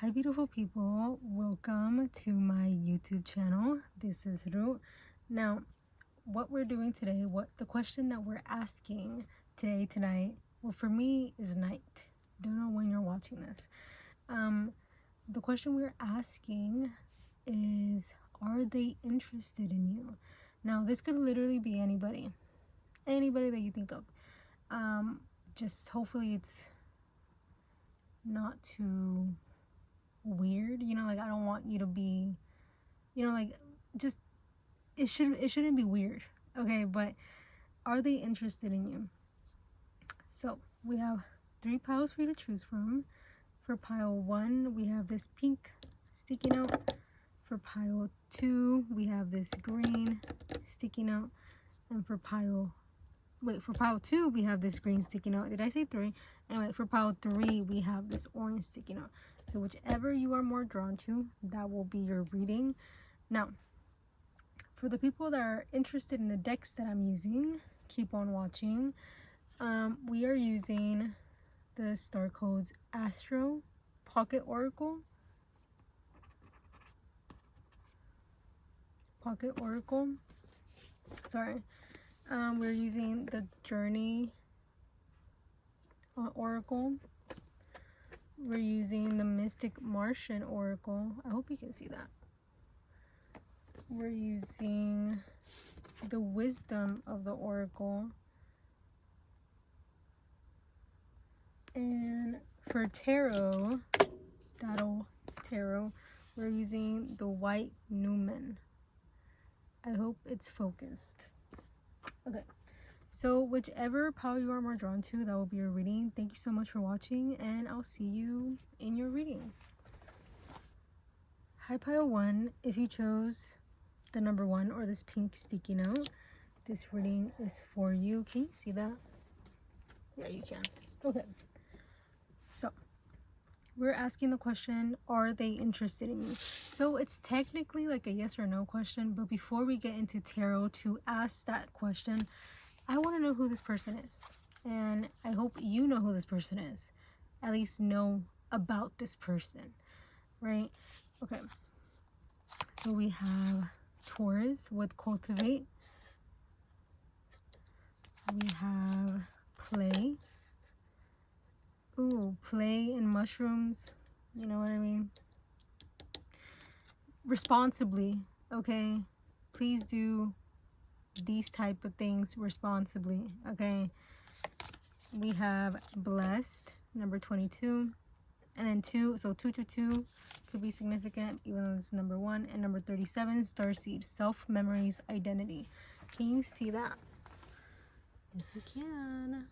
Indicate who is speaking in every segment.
Speaker 1: Hi beautiful people, welcome to my YouTube channel. This is Ru. Now, what we're doing today, the question that we're asking tonight, well, for me is night. Don't know when you're watching this. The question we're asking is, are they interested in you? Now, this could literally be anybody that you think of. Just hopefully it's not too weird, like I don't want you to be, just it shouldn't be weird, okay? But are they interested in you? So we have 3 piles for you to choose from. For pile 1 we have this pink sticking out. For pile 2 we have this green sticking out, and for pile 2 we have this green sticking out. Did I say 3? Anyway, for pile 3 we have this orange sticking out. So whichever you are more drawn to, that will be your reading. Now, for the people that are interested in the decks that I'm using, keep on watching. We are using the Star Codes Astro Pocket Oracle. Sorry. We're using the Journey Oracle. We're using the Mystic Martian Oracle. I hope you can see that. We're using the Wisdom of the Oracle. And for Tarot, we're using the White Newman. I hope it's focused. Okay. So whichever pile you are more drawn to, that will be your reading. Thank you so much for watching, and I'll see you in your reading. Hi pile 1, if you chose the number 1 or this pink sticking out, this reading is for you. Can you see that? Yeah, you can. Okay. So we're asking the question, are they interested in you? So it's technically like a yes or no question, but before we get into tarot to ask that question, I want to know who this person is, and I hope you know who this person is. At least know about this person, right? Okay. So we have Taurus with cultivate. We have play. Ooh, play in mushrooms. You know what I mean? Responsibly, okay? Please do these type of things responsibly, okay? We have blessed, number 22, and then 2, so 222 could be significant even though this is number 1, and number 37, starseed, self, memories, identity. Can you see that? Yes, you can.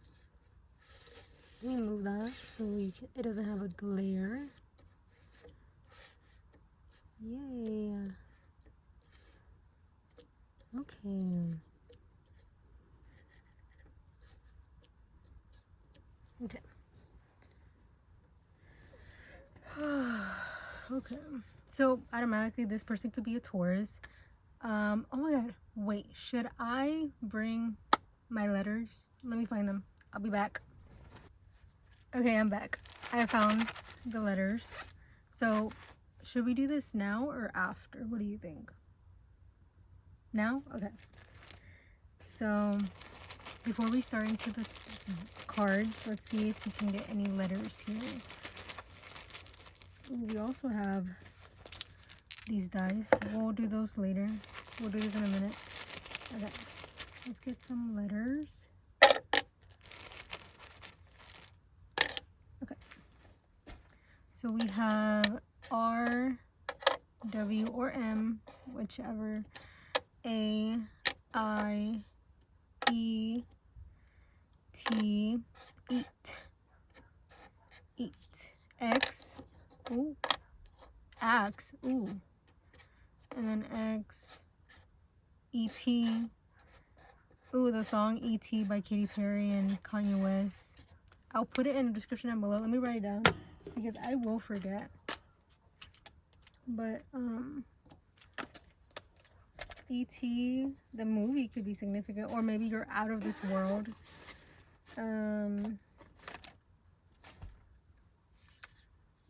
Speaker 1: Let me move that so it doesn't have a glare. Yay. Okay. Okay, so automatically this person could be a Taurus. Oh my god, wait, should I bring my letters? Let me find them. I'll be back. Okay, I'm back. I found the letters. So should we do this now or after? What do you think? Now? Okay. So before we start into the cards, let's see if we can get any letters here. We also have these dice. We'll do those later. We'll do this in a minute. Okay, let's get some letters. Okay, so we have R, W, or M, whichever. A, I, E, T, eat. X, ooh, axe, ooh, and then X, E.T., ooh, the song E.T. by Katy Perry and Kanye West. I'll put it in the description down below. Let me write it down because I will forget. But E.T., the movie could be significant, or maybe you're out of this world.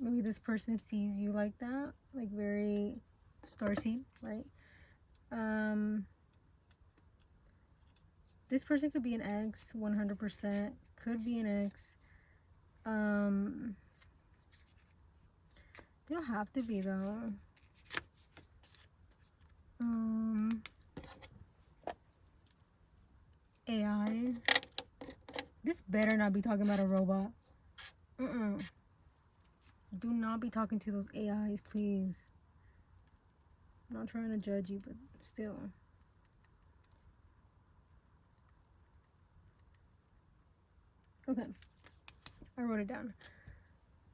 Speaker 1: maybe this person sees you like that, like very starseed, right? This person could be an ex, 100%. Could be an ex. They don't have to be though. AI. This better not be talking about a robot. Do not be talking to those AIs, please. I'm not trying to judge you, but still. Okay. I wrote it down.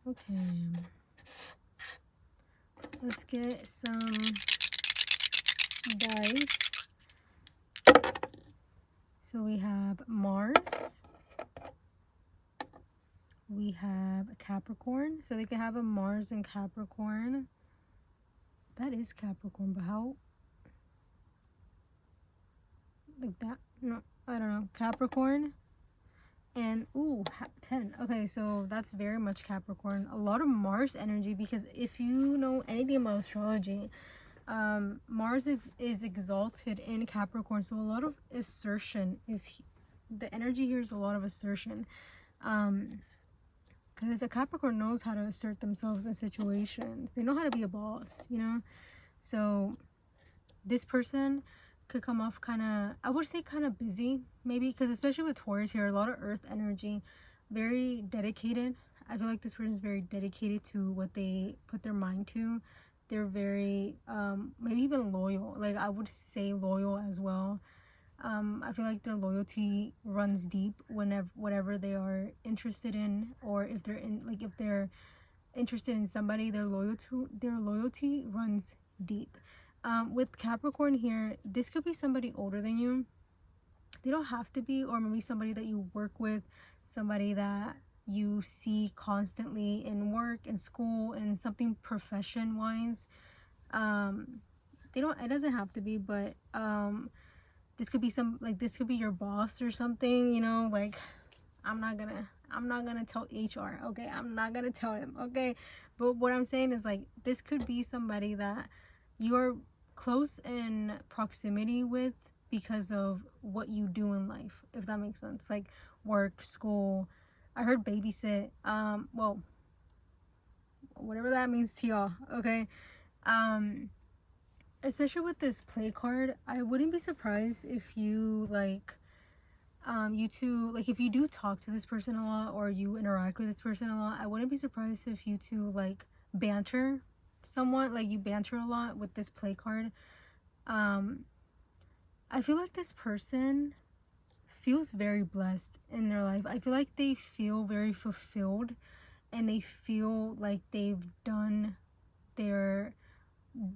Speaker 1: Okay. Let's get some dice. So we have Mars. We have Capricorn. So they can have a Mars and Capricorn. That is Capricorn, but how? Like that? No, I don't know. Capricorn. And, 10. Okay, so that's very much Capricorn. A lot of Mars energy, because if you know anything about astrology, Mars is exalted in Capricorn. So a lot of assertion the energy here is a lot of assertion. Because a Capricorn knows how to assert themselves in situations. They know how to be a boss, you know? So this person could come off kind of, I would say kind of busy, maybe, because especially with Taurus here, a lot of earth energy, very dedicated. I feel like this person is very dedicated to what they put their mind to. They're very, maybe even loyal. Like, I would say loyal as well. I feel like their loyalty runs deep whatever they are interested in, or if they're interested in somebody, their loyalty runs deep. With Capricorn here, this could be somebody older than you. They don't have to be, or maybe somebody that you work with, somebody that you see constantly in work, in school, in something profession wise. It doesn't have to be, but this could be this could be your boss or something, you know, like I'm not gonna tell HR, okay? I'm not gonna tell him, okay? But what I'm saying is, like, this could be somebody that you're close in proximity with because of what you do in life, if that makes sense. Like work, school. I heard babysit. Well, whatever that means to y'all, okay? Especially with this play card, I wouldn't be surprised if you you two, like, if you do talk to this person a lot or you interact with this person a lot, I wouldn't be surprised if you two like banter somewhat, like you banter a lot with this play card. I feel like this person feels very blessed in their life. I feel like they feel very fulfilled, and they feel like they've done their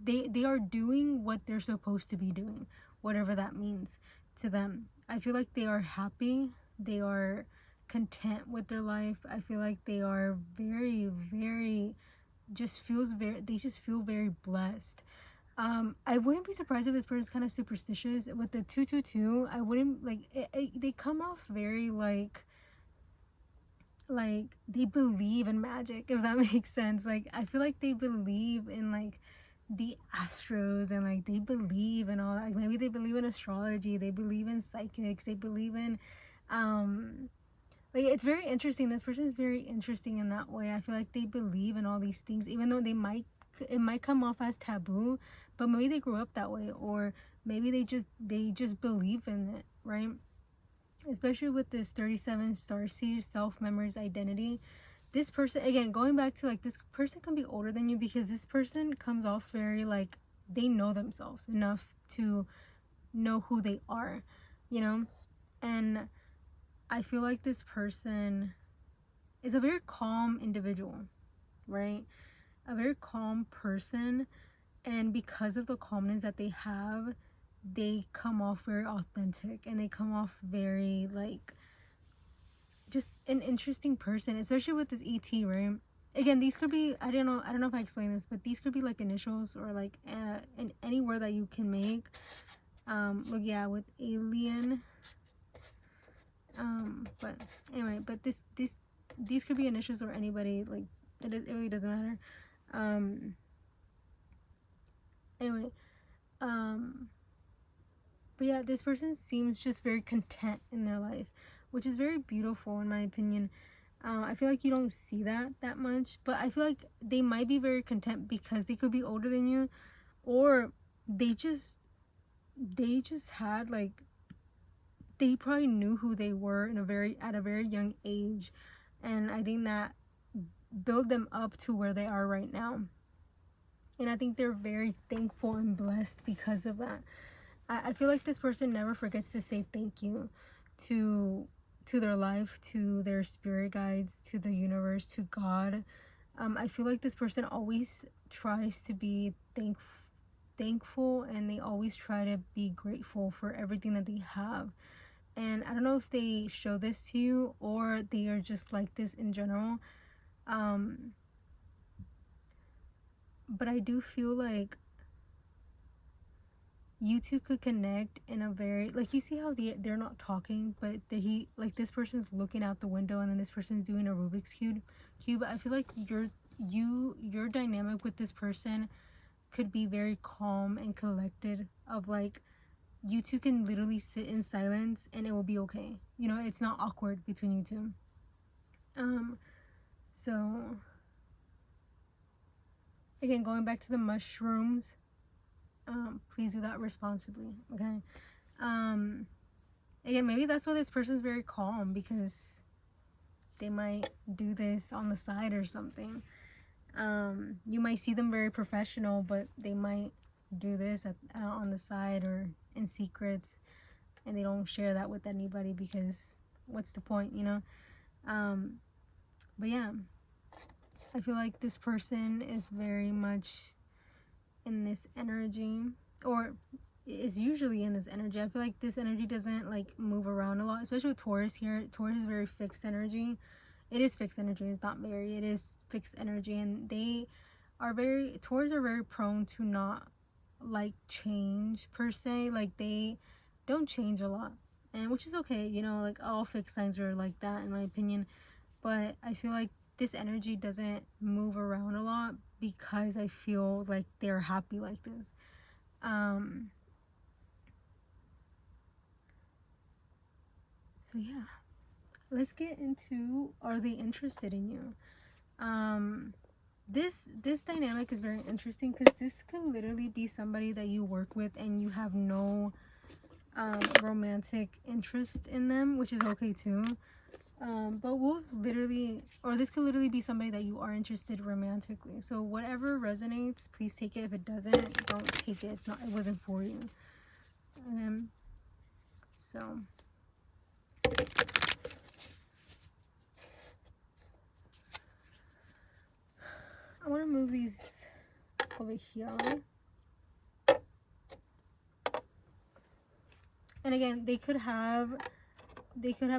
Speaker 1: they are doing what they're supposed to be doing, whatever that means to them. I feel like they are happy, they are content with their life. I feel like they are very, very, they just feel very blessed. I wouldn't be surprised if this person's kind of superstitious. With the 222, I wouldn't, like, they come off very like they believe in magic, if that makes sense. Like, I feel like they believe in like the astros, and like they believe in all, like, maybe they believe in astrology, they believe in psychics, they believe in like, it's very interesting. This person is very interesting in that way. I feel like they believe in all these things, even though it might come off as taboo, but maybe they grew up that way, or maybe they just believe in it, right? Especially with this 37 starseed, self, memories, identity. This person, again, going back to like, this person can be older than you, because this person comes off very like they know themselves enough to know who they are, you know? And I feel like this person is a very calm individual, right? A very calm person. And because of the calmness that they have, they come off very authentic, and they come off very like just an interesting person, especially with this ET, right? Again, these could be, I don't know if I explained this, but these could be like initials, or like in any word that you can make. Look, yeah, with alien. But anyway, but these could be initials, or anybody like It really doesn't matter. Anyway, but yeah, this person seems just very content in their life, which is very beautiful in my opinion. I feel like you don't see that much, but I feel like they might be very content because they could be older than you, or they just had like, they probably knew who they were at a very young age, and I think that build them up to where they are right now. And I think they're very thankful and blessed because of that. I feel like this person never forgets to say thank you to their life, to their spirit guides, to the universe, to God. I feel like this person always tries to be thankful, and they always try to be grateful for everything that they have. And I don't know if they show this to you or they are just like this in general. But I do feel like you two could connect in a very, like, you see how they're not talking, but this person's looking out the window and then this person's doing a Rubik's cube. I feel like your dynamic with this person could be very calm and collected, of like, you two can literally sit in silence and it will be okay. You know, it's not awkward between you two. So again, going back to the mushrooms, please do that responsibly, okay? Again, maybe that's why this person's very calm, because they might do this on the side or something. You might see them very professional, but they might do this on the side or in secrets, and they don't share that with anybody, because what's the point, you know? But yeah, I feel like this person is very much in this energy, or is usually in this energy. I feel like this energy doesn't like move around a lot, especially with Taurus here. Taurus is very fixed energy. It is fixed energy. It's not very, it is fixed energy. And Taurus are very prone to not like change per se. Like, they don't change a lot, and which is okay, you know, like all fixed signs are like that in my opinion. But I feel like this energy doesn't move around a lot, because I feel like they're happy like this. So yeah, let's get into, are they interested in you? This dynamic is very interesting, because this could literally be somebody that you work with and you have no romantic interest in them, which is okay too. But this could literally be somebody that you are interested romantically. So whatever resonates, please take it. If it doesn't, don't take it. It wasn't for you. So I want to move these over here. And again, they could have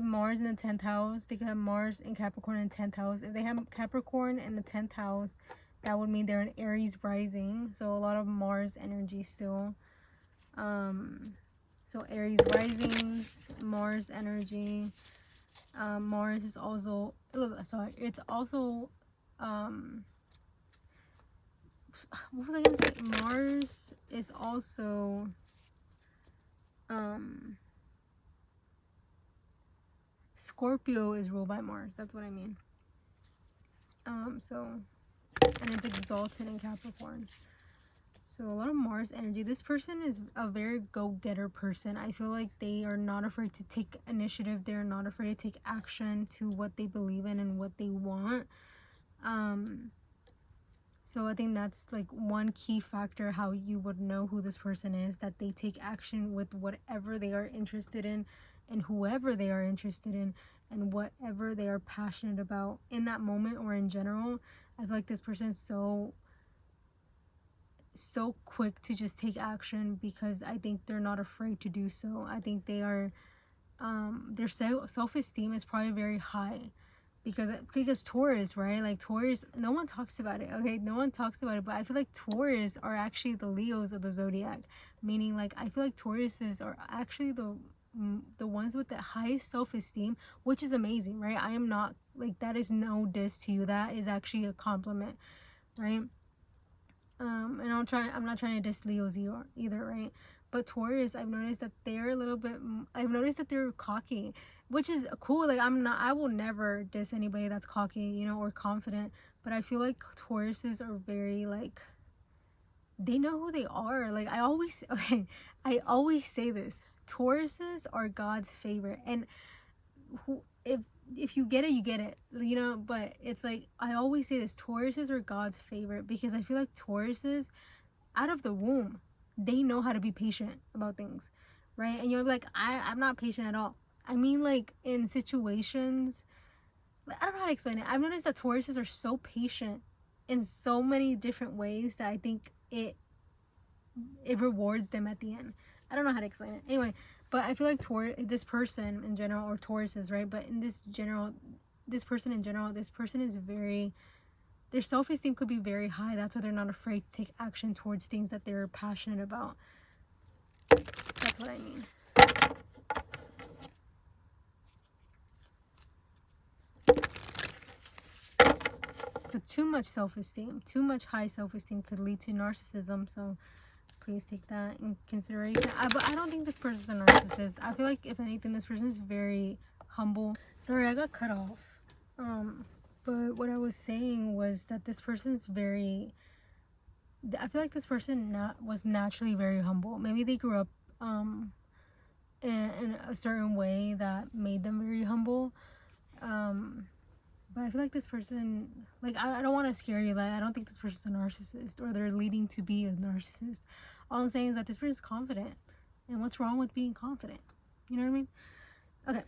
Speaker 1: Mars in the 10th house. They could have Mars in Capricorn in the 10th house. If they have Capricorn in the 10th house, that would mean they're an Aries rising. So a lot of Mars energy still. So Aries risings, Mars energy. Mars is also, it's also, what was I going to say? Mars is also, Scorpio is ruled by Mars. That's what I mean. And it's exalted in Capricorn. So a lot of Mars energy. This person is a very go-getter person. I feel like they are not afraid to take initiative. They're not afraid to take action to what they believe in and what they want. So I think that's like one key factor how you would know who this person is, that they take action with whatever they are interested in and whoever they are interested in and whatever they are passionate about in that moment or in general. I feel like this person is so quick to just take action, because I think they're not afraid to do so. I think they are, their self-esteem is probably very high, because Taurus, right? Like Taurus, no one talks about it, okay? No one talks about it, but I feel like Taurus are actually the Leos of the zodiac, meaning like I feel like Tauruses are actually the ones with the highest self-esteem, which is amazing, right? I am not like, that is no diss to you, that is actually a compliment, right? And I'm not trying to diss Leos either, right? But Taurus, I've noticed that they're a little bit, I've noticed that they're cocky, which is cool. Like, I will never diss anybody that's cocky, you know, or confident. But I feel like Tauruses are very, like, they know who they are. Like, I always say this. Tauruses are God's favorite. And if you get it, you get it, you know. But it's like, I always say this, Tauruses are God's favorite, because I feel like Tauruses, out of the womb, they know how to be patient about things, right? And you'll be like, I'm not patient at all. I mean, like, in situations, I don't know how to explain it. I've noticed that Tauruses are so patient in so many different ways that I think it rewards them at the end. I don't know how to explain it. Anyway, but I feel like this person in general, or Tauruses, right? But in this person is very, their self-esteem could be very high. That's why they're not afraid to take action towards things that they're passionate about. That's what I mean. But too much self-esteem, too much high self-esteem could lead to narcissism. So please take that in consideration. But I don't think this person's a narcissist. I feel like, if anything, this person is very humble. Sorry, I got cut off. But what I was saying was that this person's very, I feel like this person was naturally very humble. Maybe they grew up in a certain way that made them very humble. But I feel like this person, like, I don't want to scare you. Like, I don't think this person's a narcissist, or they're leading to be a narcissist. All I'm saying is that this person's confident. And what's wrong with being confident? You know what I mean? Okay,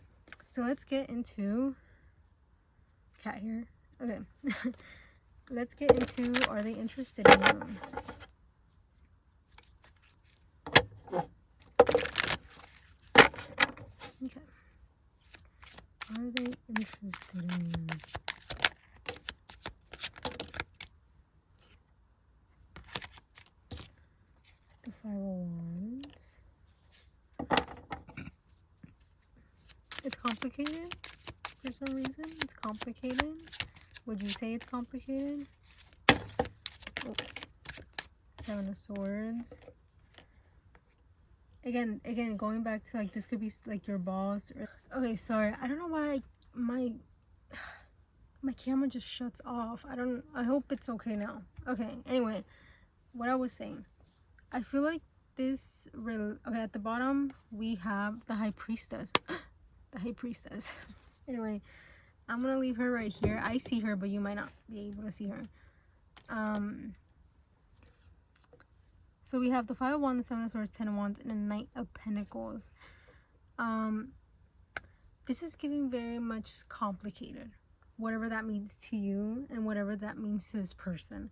Speaker 1: so let's get into cat here. Okay. Let's get into, are they interested in you? Okay. Are they interested in you? The Five of Wands. It's complicated for some reason. It's complicated. Would you say it's complicated? Oh. Seven of Swords. Again, going back to, like, this could be like your boss. Okay, sorry. I don't know why my camera just shuts off. I hope it's okay now. Okay, anyway, what I was saying. I feel like this okay, at the bottom we have the High Priestess. The High Priestess. Anyway, I'm gonna leave her right here. I see her, but you might not be able to see her. So we have the Five of Wands, the Seven of Swords, Ten of Wands, and a Knight of Pentacles. This is giving very much complicated, whatever that means to you, and whatever that means to this person,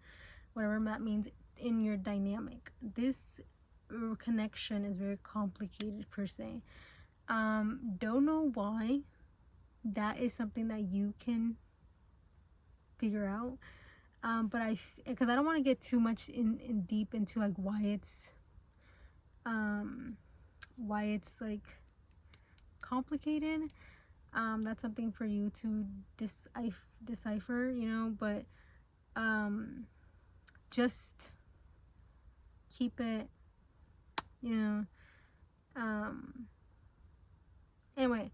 Speaker 1: whatever that means in your dynamic. This connection is very complicated per se. Don't know why. That is something that you can figure out. But because I don't want to get too much in deep into, like, why it's like complicated. That's something for you to decipher, you know. But just keep it, you know. Anyway,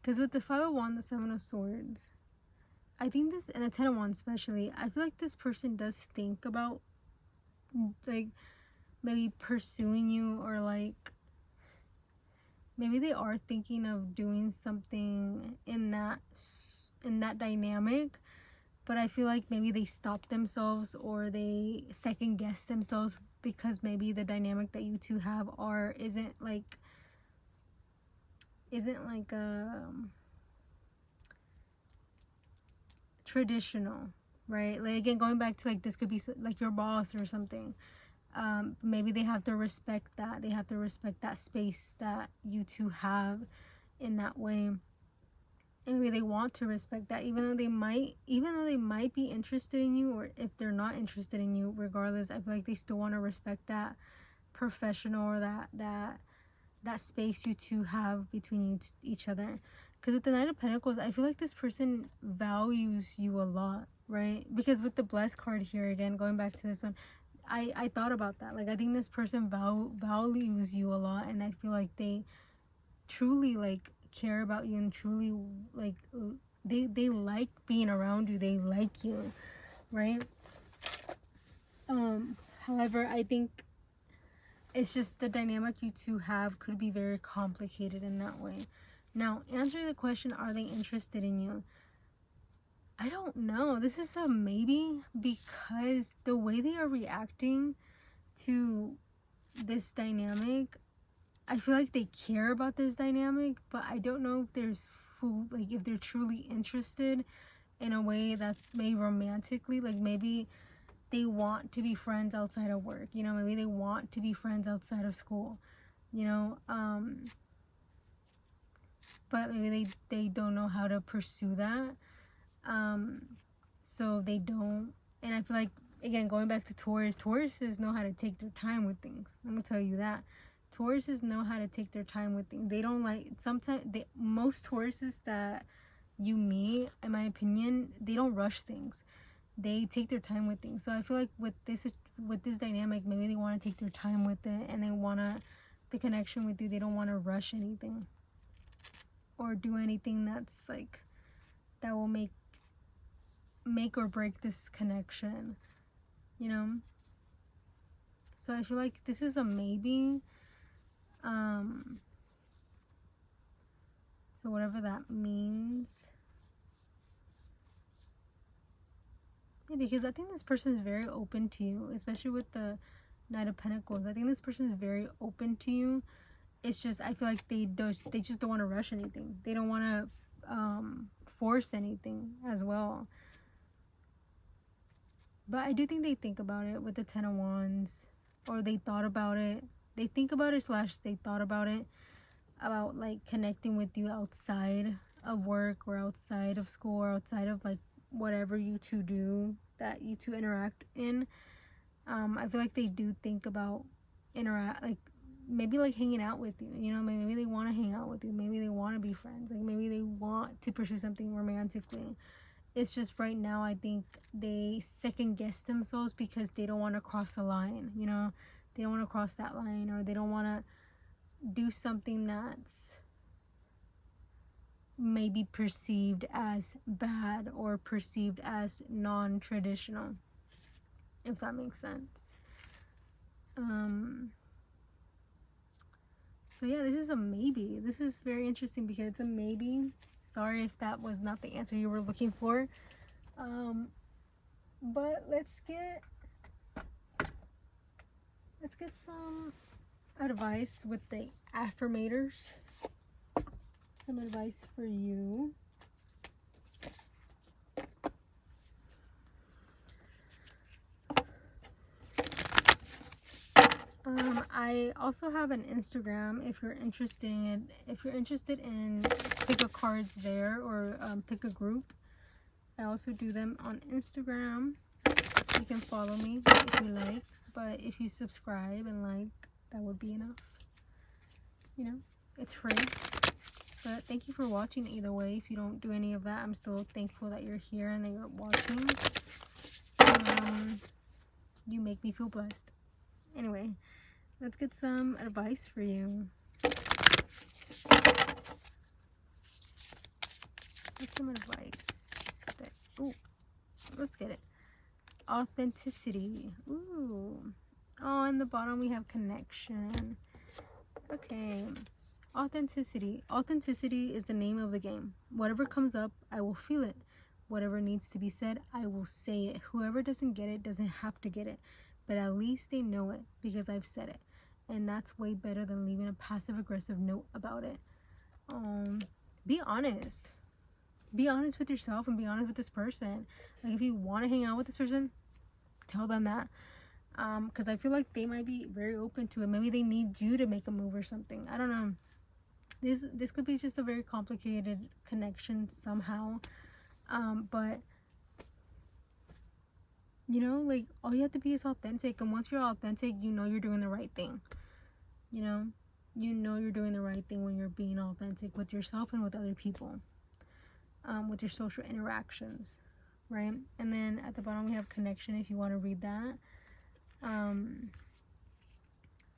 Speaker 1: because with the Five of Wands, the Seven of Swords, I think this, and the Ten of Wands especially, I feel like this person does think about, like, maybe pursuing you, or, like, maybe they are thinking of doing something in that dynamic. But I feel like maybe they stop themselves, or they second guess themselves, because maybe the dynamic that you two have isn't like traditional, right? Like, again, going back to, like, this could be like your boss or something. Maybe they have to respect that. They have to respect that space that you two have in that way. And maybe they want to respect that, even though they might be interested in you, or if they're not interested in you, regardless, I feel like they still want to respect that professional or that space you two have between each other. Because with the Knight of Pentacles, I feel like this person values you a lot, right? Because with the Blessed card here, again, going back to this one, I thought about that. Like, I think this person values you a lot, and I feel like they truly, like, care about you, and truly, like, they like being around you. They like you, right? However, I think it's just the dynamic you two have could be very complicated in that way. Now, answering the question, are they interested in you? I don't know. This is a maybe, because the way they are reacting to this dynamic, I feel like they care about this dynamic, but I don't know if if they're truly interested in a way that's maybe romantically. Like, maybe they want to be friends outside of work, you know, maybe they want to be friends outside of school, you know, but maybe they don't know how to pursue that, so they don't. And I feel like, again, going back to Tauruses know how to take their time with things. Let me tell you that. Tauruses know how to take their time with things. They don't like, sometimes, most Tauruses that you meet, in my opinion, they don't rush things. They take their time with things. So I feel like with this dynamic, maybe they want to take their time with it, and they want the connection with you. They don't want to rush anything or do anything that's like, that will make or break this connection, you know. So I feel like this is a maybe. So whatever that means. Yeah, because I think this person is very open to you, especially with the Knight of Pentacles. I think this person is very open to you. It's just, I feel like they just don't want to rush anything. They don't want to force anything as well. But I do think they think about it with the Ten of Wands, or they thought about it. They think about it / they thought about it, about like connecting with you outside of work or outside of school or outside of like whatever you two do, that you two interact in. I feel like they do think about like maybe like hanging out with you, you know. Maybe they want to hang out with you, maybe they want to be friends, like maybe they want to pursue something romantically. It's just right now I think they second guess themselves because they don't want to cross the line, you know. They don't want to cross that line, or they don't want to do something that's maybe perceived as bad or perceived as non-traditional, if that makes sense. So yeah, this is a maybe. This is very interesting because it's a maybe. Sorry if that was not the answer you were looking for. But let's get some advice with the affirmators. Some advice for you. I also have an Instagram if you're interested in pick a cards there, or pick a group. I also do them on Instagram. You can follow me if you like, but if you subscribe and like, that would be enough. You know, it's free. But thank you for watching either way. If you don't do any of that, I'm still thankful that you're here and that you're watching. You make me feel blessed. Anyway, let's get some advice for you. Get some advice. Let's get it. Authenticity. Ooh. Oh, in the bottom we have connection. Okay. Authenticity. Authenticity is the name of the game. Whatever comes up, I will feel it. Whatever needs to be said, I will say it. Whoever doesn't get it doesn't have to get it. But at least they know it because I've said it. And that's way better than leaving a passive-aggressive note about it. Be honest. Be honest with yourself and be honest with this person. Like, if you want to hang out with this person, tell them that. Because I feel like they might be very open to it. Maybe they need you to make a move or something. I don't know. This could be just a very complicated connection somehow. But You know, like, all you have to be is authentic. And once you're authentic, you know you're doing the right thing. You know? You know you're doing the right thing when you're being authentic with yourself and with other people. With your social interactions. Right? And then at the bottom we have connection if you want to read that. So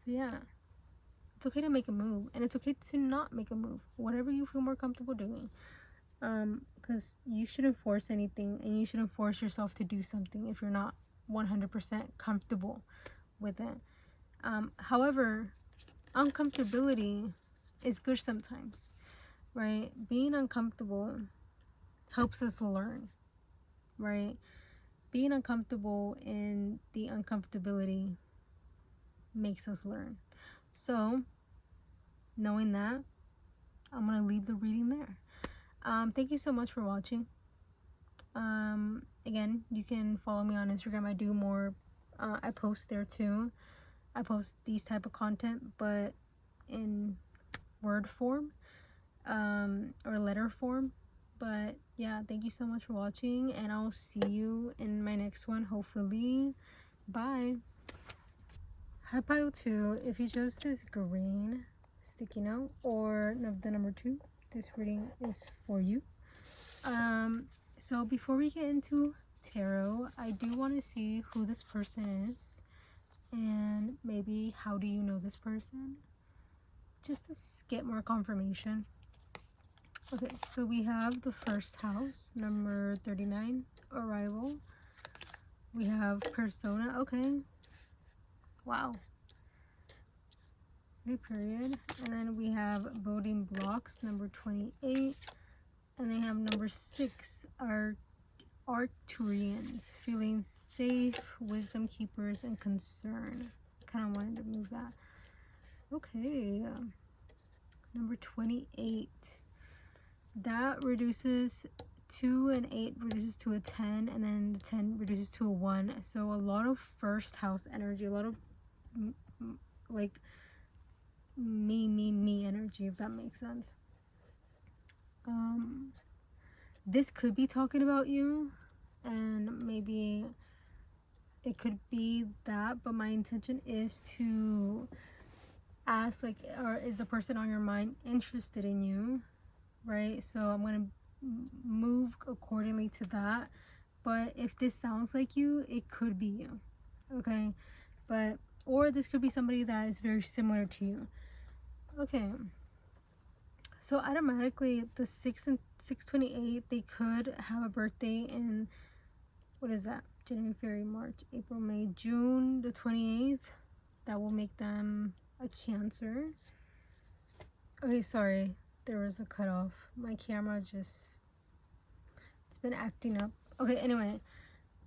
Speaker 1: yeah. It's okay to make a move. And it's okay to not make a move. Whatever you feel more comfortable doing. Because you shouldn't force anything, and you shouldn't force yourself to do something if you're not 100% comfortable with it. However, uncomfortability is good sometimes, right? Being uncomfortable helps us learn, right? Being uncomfortable in the uncomfortability makes us learn. So, knowing that, I'm going to leave the reading there. Thank you so much for watching. Again, you can follow me on Instagram. I do more, I post there too. I post these type of content, but in word form, or letter form. But yeah, thank you so much for watching, and I'll see you in my next one, hopefully. Bye. Hi pile 2, if you chose this green sticky note or the number 2, this reading is for you. So before we get into tarot, I do want to see who this person is, and maybe how do you know this person, just to get more confirmation. Okay, so we have the first house, number 39, arrival. We have persona. Okay, wow. Okay, period. And then we have voting blocks, number 28. And they have number 6, are Arcturians, feeling safe, wisdom keepers, and concern. Kind of wanted to move that. Okay, number 28. That reduces 2 and 8 reduces to a 10, and then the 10 reduces to a 1. So a lot of first house energy, a lot of like me energy, if that makes sense. This could be talking about you, and maybe it could be that, but my intention is to ask, like, or is the person on your mind interested in you, right? So I'm gonna move accordingly to that. But if this sounds like you, it could be you, okay? But or this could be somebody that is very similar to you. Okay, so automatically the 6 and 628, they could have a birthday in, what is that, January, February, March, April, May, June the 28th. That will make them a Cancer. Okay, sorry, there was a cutoff. My camera just, it's been acting up. Okay, anyway,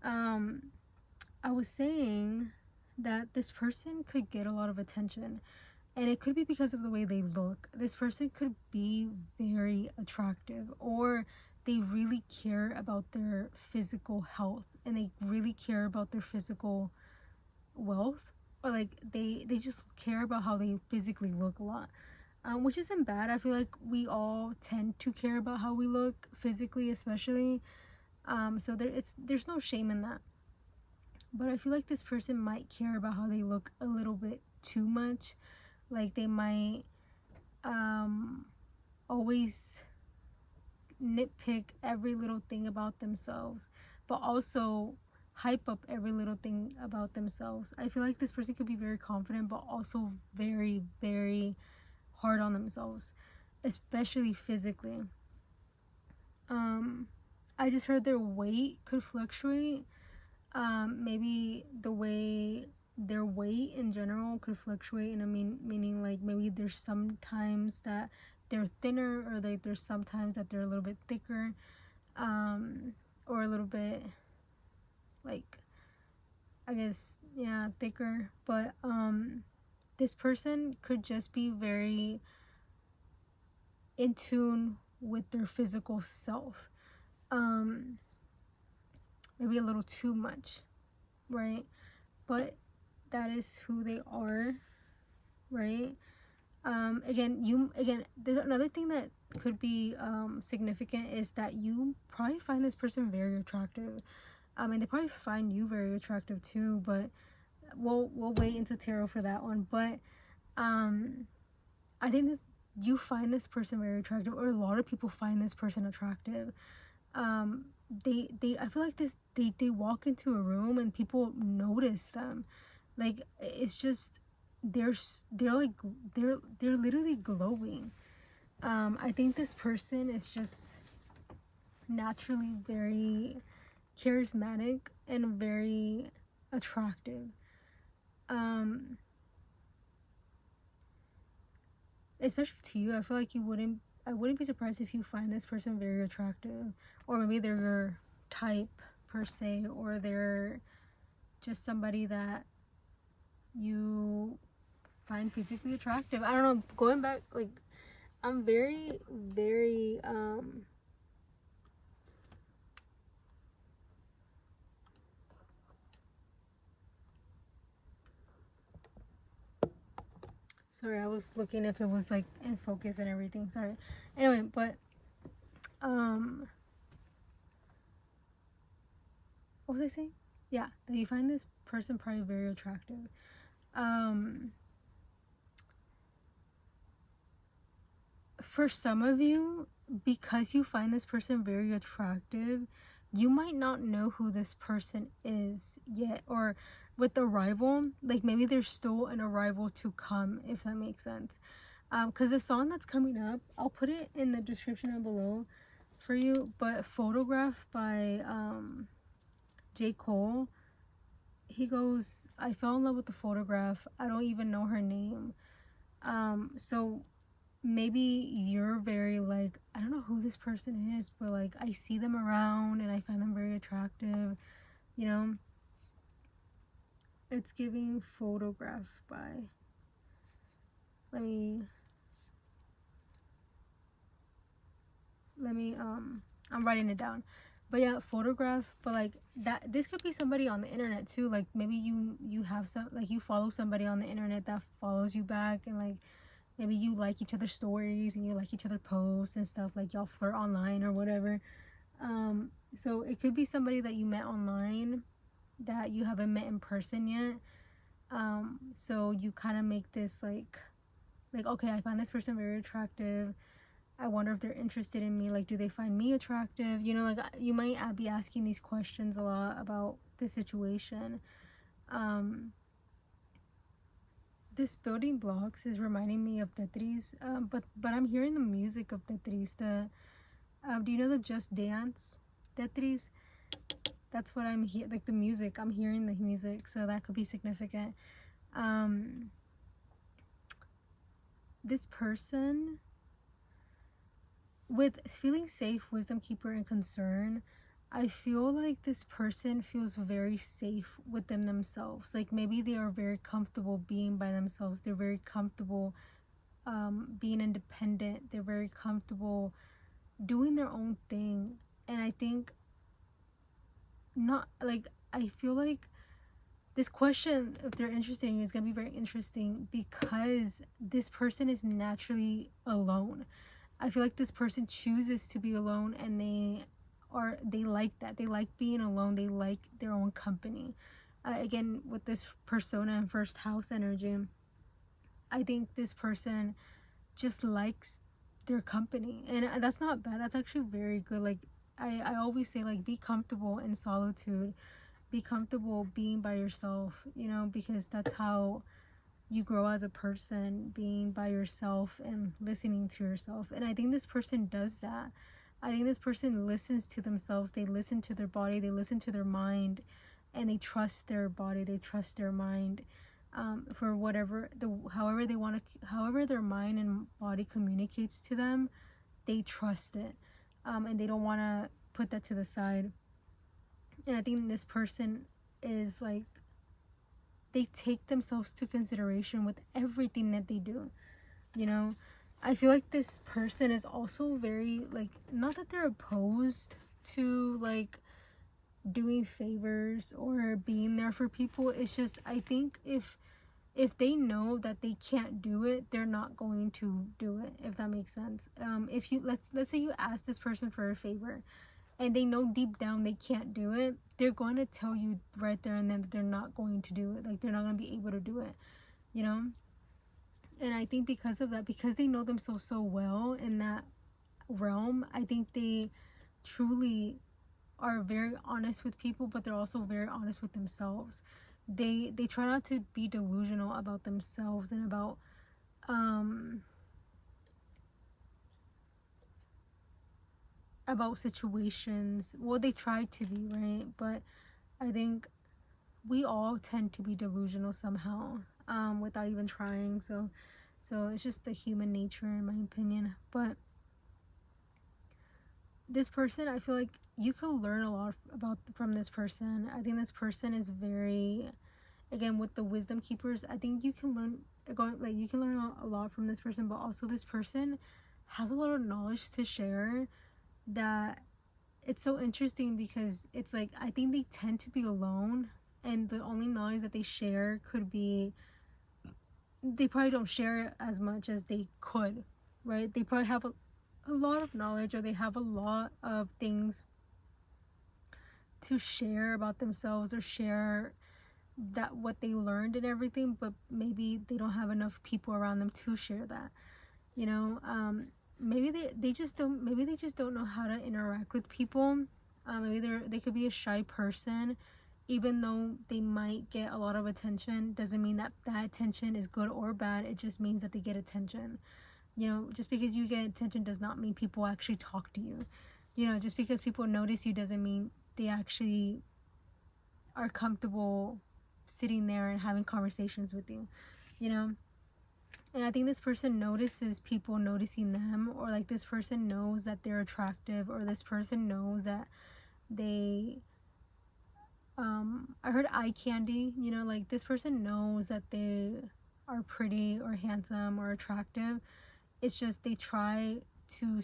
Speaker 1: I was saying that this person could get a lot of attention, and it could be because of the way they look. This person could be very attractive, or they really care about their physical health, and they really care about their physical wealth, or like they just care about how they physically look a lot, which isn't bad. I feel like we all tend to care about how we look physically, especially. So there's no shame in that. But I feel like this person might care about how they look a little bit too much. Like they might always nitpick every little thing about themselves, but also hype up every little thing about themselves. I feel like this person could be very confident, but also very, very hard on themselves, especially physically. I just heard their weight could fluctuate. Maybe the way their weight in general could fluctuate, and meaning like maybe there's sometimes that they're thinner, or like there's sometimes that they're a little bit thicker, or a little bit, like, I guess, yeah, thicker. But this person could just be very in tune with their physical self, maybe a little too much, right? But that is who they are, right? Again, there's another thing that could be significant, is that you probably find this person very attractive. And they probably find you very attractive too, but we'll wait until tarot for that one. But I think you find this person very attractive, or a lot of people find this person attractive. I feel like they walk into a room and people notice them. Like, it's just they're literally glowing. I think this person is just naturally very charismatic and very attractive. Especially to you, I feel like I wouldn't be surprised if you find this person very attractive, or maybe they're your type per se, or they're just somebody that you find physically attractive. I don't know, going back, like, I'm very sorry, I was looking if it was like in focus and everything. Sorry. Anyway, but what was I saying? Yeah, that you find this person probably very attractive. For some of you, because you find this person very attractive, you might not know who this person is yet, or with arrival, like maybe there's still an arrival to come, if that makes sense. Because the song that's coming up, I'll put it in the description down below for you, but Photograph by J. Cole, he goes, I fell in love with the photograph, I don't even know her name. So maybe you're very like, I don't know who this person is, but like I see them around and I find them very attractive, you know. It's giving Photograph by, let me I'm writing it down. But yeah, Photograph. But like that, this could be somebody on the internet too. Like maybe you have some, like you follow somebody on the internet that follows you back, and like maybe you like each other's stories and you like each other posts and stuff, like y'all flirt online or whatever. So it could be somebody that you met online that you haven't met in person yet. So you kind of make this like okay, I find this person very attractive, I wonder if they're interested in me, like do they find me attractive, you know, like you might be asking these questions a lot about the situation. This building blocks is reminding me of Tetris, but I'm hearing the music of Tetris. Do you know the Just Dance Tetris? That's what I'm hearing, like the music. I'm hearing the music, so that could be significant. This person with feeling safe, wisdom keeper, and concern, I feel like this person feels very safe within themselves. Like maybe they are very comfortable being by themselves. They're very comfortable being independent. They're very comfortable doing their own thing. And I think I feel like this question, if they're interested in you, is going to be very interesting because this person is naturally alone. I feel like this person chooses to be alone, and they like that. They like being alone. They like their own company. Again, with this persona and first house energy, I think this person just likes their company, and that's not bad. That's actually very good. Like I always say, like, be comfortable in solitude, be comfortable being by yourself, you know, because that's how you grow as a person, being by yourself and listening to yourself. And I think this person does that. I think this person listens to themselves. They listen to their body, they listen to their mind, and they trust their body, they trust their mind, for however their mind and body communicates to them, they trust it, and they don't want to put that to the side. And I think this person is like, they take themselves to consideration with everything that they do, you know. I feel like this person is also very, like, not that they're opposed to like doing favors or being there for people. It's just, I think if they know that they can't do it, they're not going to do it, if that makes sense. If you let's say you ask this person for a favor, and they know deep down they can't do it, they're going to tell you right there and then that they're not going to do it. Like, they're not going to be able to do it, you know? And I think because of that, because they know themselves so well in that realm, I think they truly are very honest with people, but they're also very honest with themselves. They try not to be delusional about themselves and about situations. Well, they try to be, right? But I think we all tend to be delusional somehow, without even trying. So it's just the human nature, in my opinion. But this person, I feel like you could learn a lot from this person. I think this person is very, again, with the wisdom keepers, I think you can learn a lot from this person. But also, this person has a lot of knowledge to share that it's so interesting, because it's like, I think they tend to be alone, and the only knowledge that they share could be, they probably don't share as much as they could, right? They probably have a lot of knowledge, or they have a lot of things to share about themselves, or share that what they learned and everything, but maybe they don't have enough people around them to share that, you know? Maybe they just don't know how to interact with people. Maybe they could be a shy person. Even though they might get a lot of attention, doesn't mean that attention is good or bad. It just means that they get attention. You know, just because you get attention does not mean people actually talk to you. You know, just because people notice you doesn't mean they actually are comfortable sitting there and having conversations with you, you know? And I think this person notices people noticing them, or like this person knows that they're attractive, or this person knows that they, I heard eye candy, you know, like this person knows that they are pretty or handsome or attractive. It's just they try to,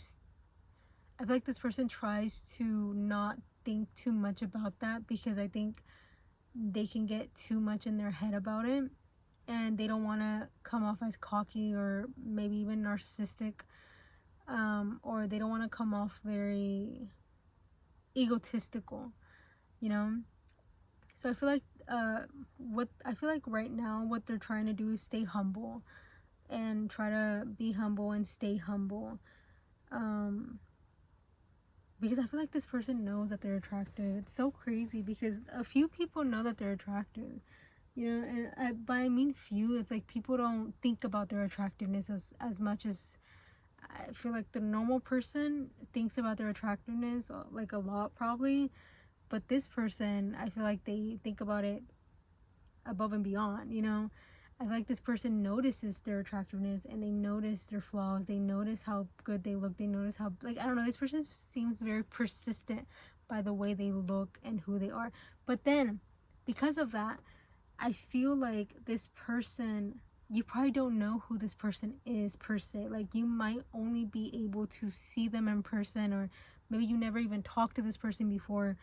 Speaker 1: I feel like this person tries to not think too much about that, because I think they can get too much in their head about it, and they don't want to come off as cocky or maybe even narcissistic, or they don't want to come off very egotistical, you know? So I feel like right now what they're trying to do is stay humble, and try to be humble and stay humble, because I feel like this person knows that they're attractive. It's so crazy, because a few people know that they're attractive, you know, and by I mean few, it's like people don't think about their attractiveness as much as I feel like the normal person thinks about their attractiveness, like a lot probably. But this person, I feel like they think about it above and beyond, you know? I feel like this person notices their attractiveness, and they notice their flaws. They notice how good they look. They notice how, like, I don't know, this person seems very persistent by the way they look and who they are. But then, because of that, I feel like this person, you probably don't know who this person is per se. Like, you might only be able to see them in person, or maybe you never even talked to this person before.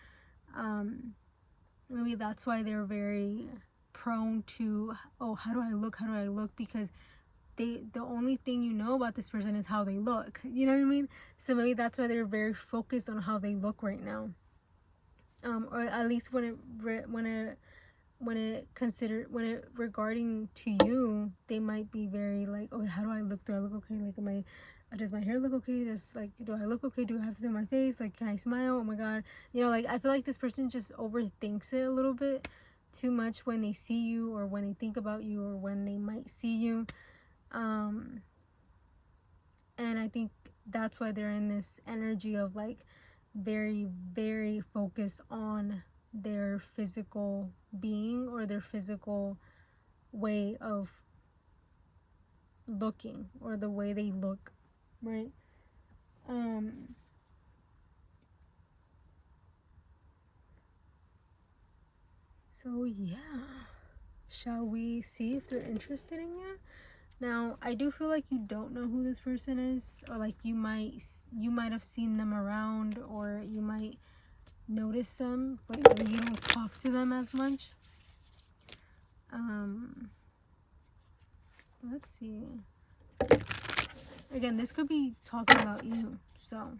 Speaker 1: Maybe that's why they're very prone to, oh, how do I look, because the only thing you know about this person is how they look, you know what I mean? So maybe that's why they're very focused on how they look right now, or at least when it regarding to you, they might be very like, okay, how do I look? Do I look okay? Like, does my hair look okay? Do I look okay? Do I have something on my face? Like, can I smile? Oh my god, you know, like, I feel like this person just overthinks it a little bit too much when they see you, or when they think about you, or when they might see you, and I think that's why they're in this energy of like very, very focused on their physical being, or their physical way of looking, or the way they look, right? So yeah, shall we see if they're interested in you? Now, I do feel like you don't know who this person is, or like you might have seen them around, or you might notice them, but maybe you don't talk to them as much. Let's see. Again, this could be talking about you, so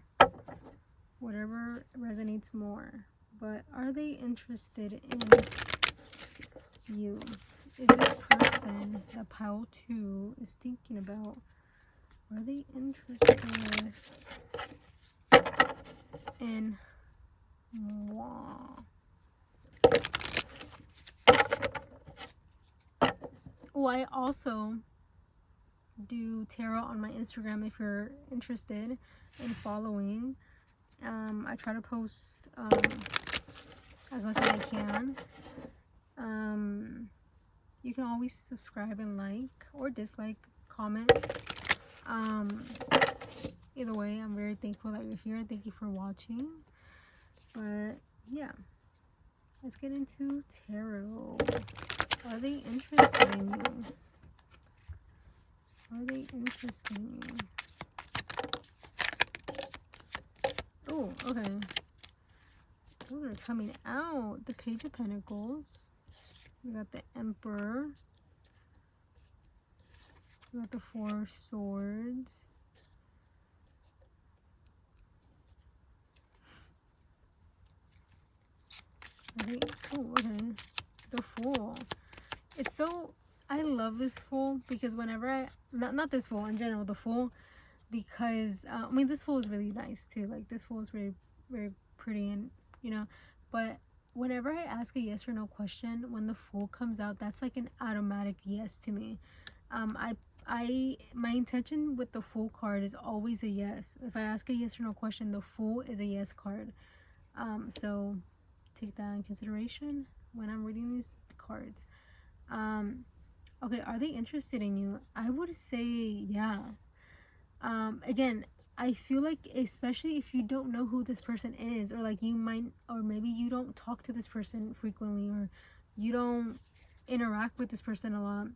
Speaker 1: whatever resonates more. But are they interested in you? Is this person that pile 2 is thinking about, are they interested in moi? Oh, I also do tarot on my Instagram if you're interested in following. I try to post as much as I can. You can always subscribe and like or dislike, comment. Either way, I'm very thankful that you're here. Thank you for watching. But yeah, let's get into tarot. Are they interested in you? Are they interested in you? Oh, okay. Those are coming out. The Page of Pentacles. We got the Emperor. We got the 4 Swords. Oh, okay. The Fool. It's so... I love this Fool because whenever I... Not this Fool, in general, the Fool. Because, I mean, this Fool is really nice too. Like, this Fool is very, very pretty and, you know. But whenever I ask a yes or no question, when the Fool comes out, that's like an automatic yes to me. My intention with the Fool card is always a yes. If I ask a yes or no question, the Fool is a yes card. So take that in consideration when I'm reading these cards. Okay, are they interested in you? I would say yeah. Again, I feel like, especially if you don't know who this person is, or like you might, or maybe you don't talk to this person frequently, or you don't interact with this person a lot.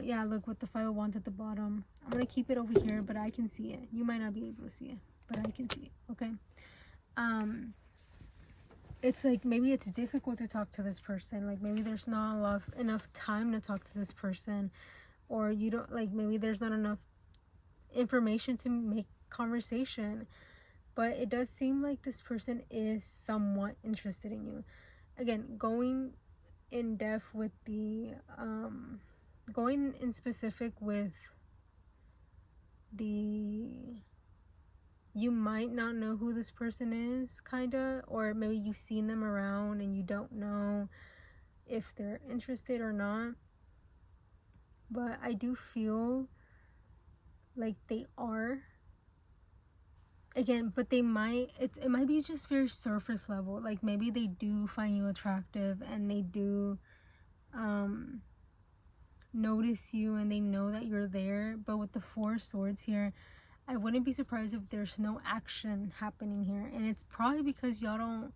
Speaker 1: Yeah, look, with the 5 of Wands at the bottom. I'm gonna keep it over here, but I can see it. You might not be able to see it, but I can see it. Okay. It's like maybe it's difficult to talk to this person. Like maybe there's not enough time to talk to this person, or you don't, like, maybe there's not enough information to make conversation. But it does seem like this person is somewhat interested in you. Again, going in depth with the going in specific with the, you might not know who this person is, kinda, or maybe you've seen them around and you don't know if they're interested or not. But I do feel like they are. Again, but they might, it might be just very surface level. Like maybe they do find you attractive and they do notice you and they know that you're there. But with the 4 Swords here, I wouldn't be surprised if there's no action happening here. And it's probably because y'all don't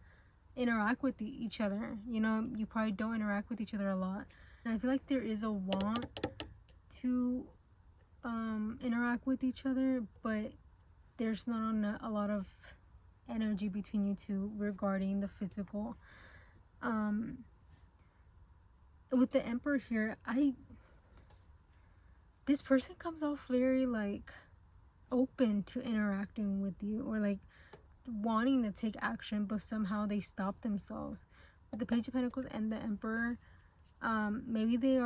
Speaker 1: interact with each other. You know, you probably don't interact with each other a lot. And I feel like there is a want to interact with each other, but there's not a lot of energy between you two regarding the physical. With the Emperor here, this person comes off very like open to interacting with you, or like wanting to take action, but somehow they stop themselves. With the Page of Pentacles and the Emperor, maybe they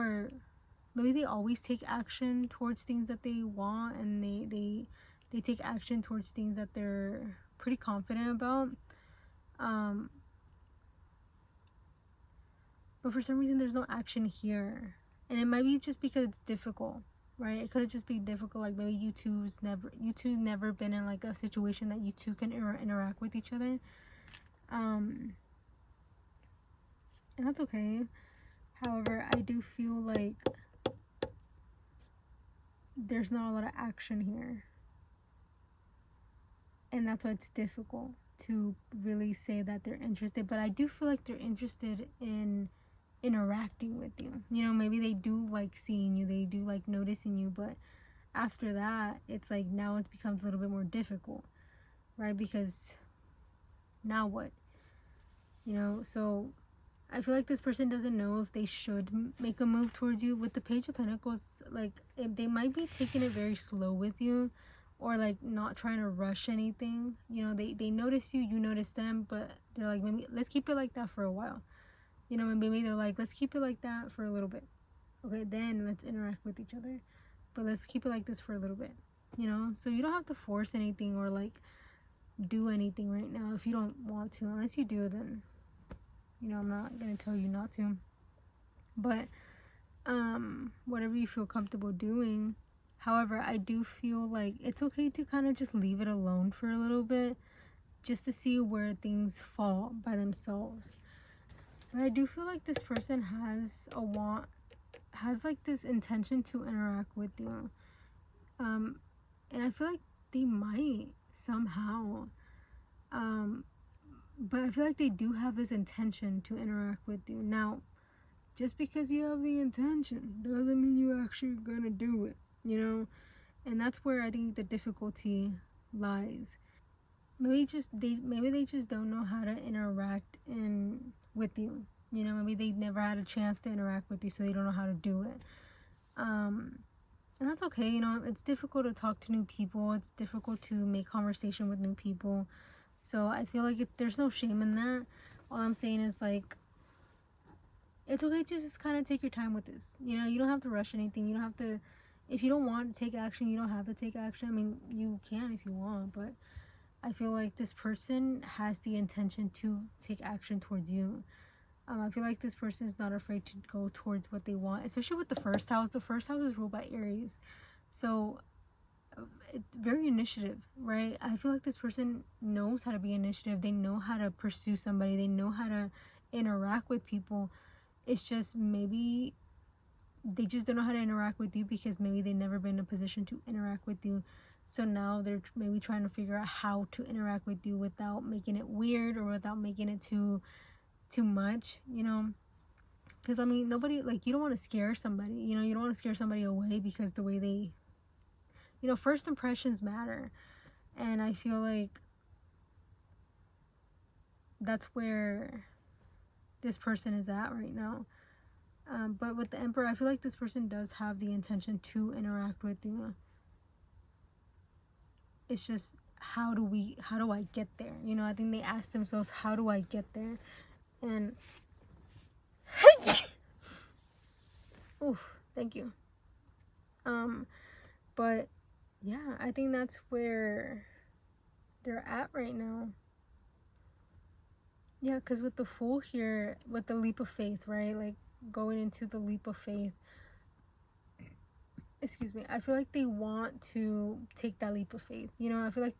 Speaker 1: always take action towards things that they want, and they take action towards things that they're pretty confident about. But for some reason there's no action here, and it might be just because it's difficult, right? It could just be difficult. Like maybe you two never been in like a situation that you two can interact with each other, and that's okay. However, I do feel like there's not a lot of action here, and that's why it's difficult to really say that they're interested. But I do feel like they're interested in interacting with you. You know, maybe they do like seeing you, they do like noticing you, but after that, it's like now it becomes a little bit more difficult, right? Because now what? You know, so I feel like this person doesn't know if they should make a move towards you. With the Page of Pentacles, like, if they might be taking it very slow with you, or like not trying to rush anything. You know, they notice you, you notice them, but they're like, maybe let's keep it like that for a while. You know, and maybe they're like, let's keep it like that for a little bit. Okay, then let's interact with each other, but let's keep it like this for a little bit. You know, so you don't have to force anything or like do anything right now if you don't want to. Unless you do, then, you know, I'm not gonna tell you not to. But whatever you feel comfortable doing. However, I do feel like it's okay to kind of just leave it alone for a little bit, just to see where things fall by themselves. But I do feel like this person has like this intention to interact with you. And I feel like they might somehow. But I feel like they do have this intention to interact with you. Now, just because you have the intention doesn't mean you're actually gonna do it, you know? And that's where I think the difficulty lies. Maybe they just don't know how to interact with you. You know, maybe they never had a chance to interact with you, so they don't know how to do it. And that's okay, you know. It's difficult to talk to new people. It's difficult to make conversation with new people. So I feel like there's no shame in that. All I'm saying is, like, it's okay to just kind of take your time with this. You know, you don't have to rush anything. You don't have to, if you don't want to take action, you don't have to take action. I mean, you can if you want, but I feel like this person has the intention to take action towards you. I feel like this person is not afraid to go towards what they want, especially with the first house. The first house is ruled by Aries. So, very initiative, right? I feel like this person knows how to be initiative. They know how to pursue somebody. They know how to interact with people. It's just maybe they just don't know how to interact with you because maybe they've never been in a position to interact with you. So now they're maybe trying to figure out how to interact with you without making it weird or without making it too much, you know? Because, I mean, nobody, like, you don't want to scare somebody, you know? You don't want to scare somebody away because the way they, you know, first impressions matter. And I feel like that's where this person is at right now. But with the Emperor, I feel like this person does have the intention to interact with you. It's just, how do I get there? You know, I think they ask themselves, how do I get there? And oof, thank you. But yeah, I think that's where they're at right now. Yeah, because with the Fool here, with the leap of faith, right? Like, going into the leap of faith, excuse me, I feel like they want to take that leap of faith. You know, I feel like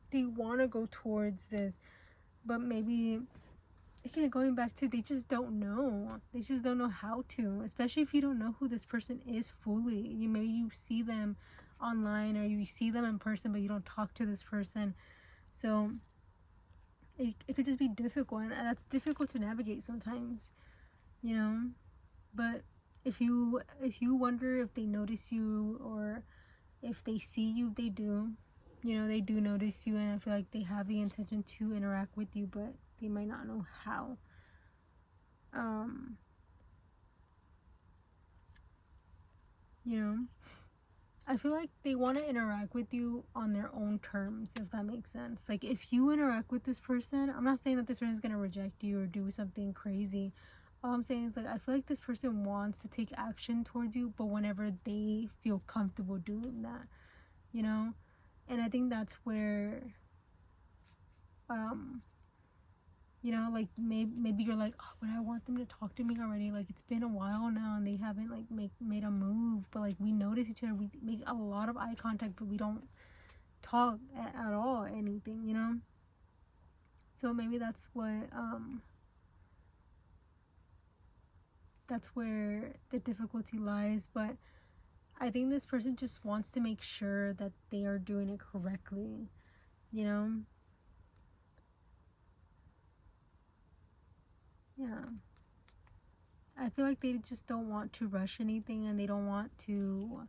Speaker 1: they want to go towards this, but maybe, again, going back to, they just don't know. They just don't know how to, especially if you don't know who this person is fully. Maybe you see them online or you see them in person, but you don't talk to this person. So it could just be difficult, and that's difficult to navigate sometimes, you know. But if you wonder if they notice you or if they see you, they do. You know, they do notice you, and I feel like they have the intention to interact with you, but they might not know how. You know, I feel like they want to interact with you on their own terms, if that makes sense. Like, if you interact with this person, I'm not saying that this person is going to reject you or do something crazy. All I'm saying is, like, I feel like this person wants to take action towards you, but whenever they feel comfortable doing that, you know? And I think that's where, you know, like, maybe you're like, oh, but I want them to talk to me already. Like, it's been a while now and they haven't, like, made a move. But, like, we notice each other. We make a lot of eye contact, but we don't talk at all, anything, you know? So maybe that's what, that's where the difficulty lies. But I think this person just wants to make sure that they are doing it correctly, you know? Yeah. I feel like they just don't want to rush anything, and they don't want to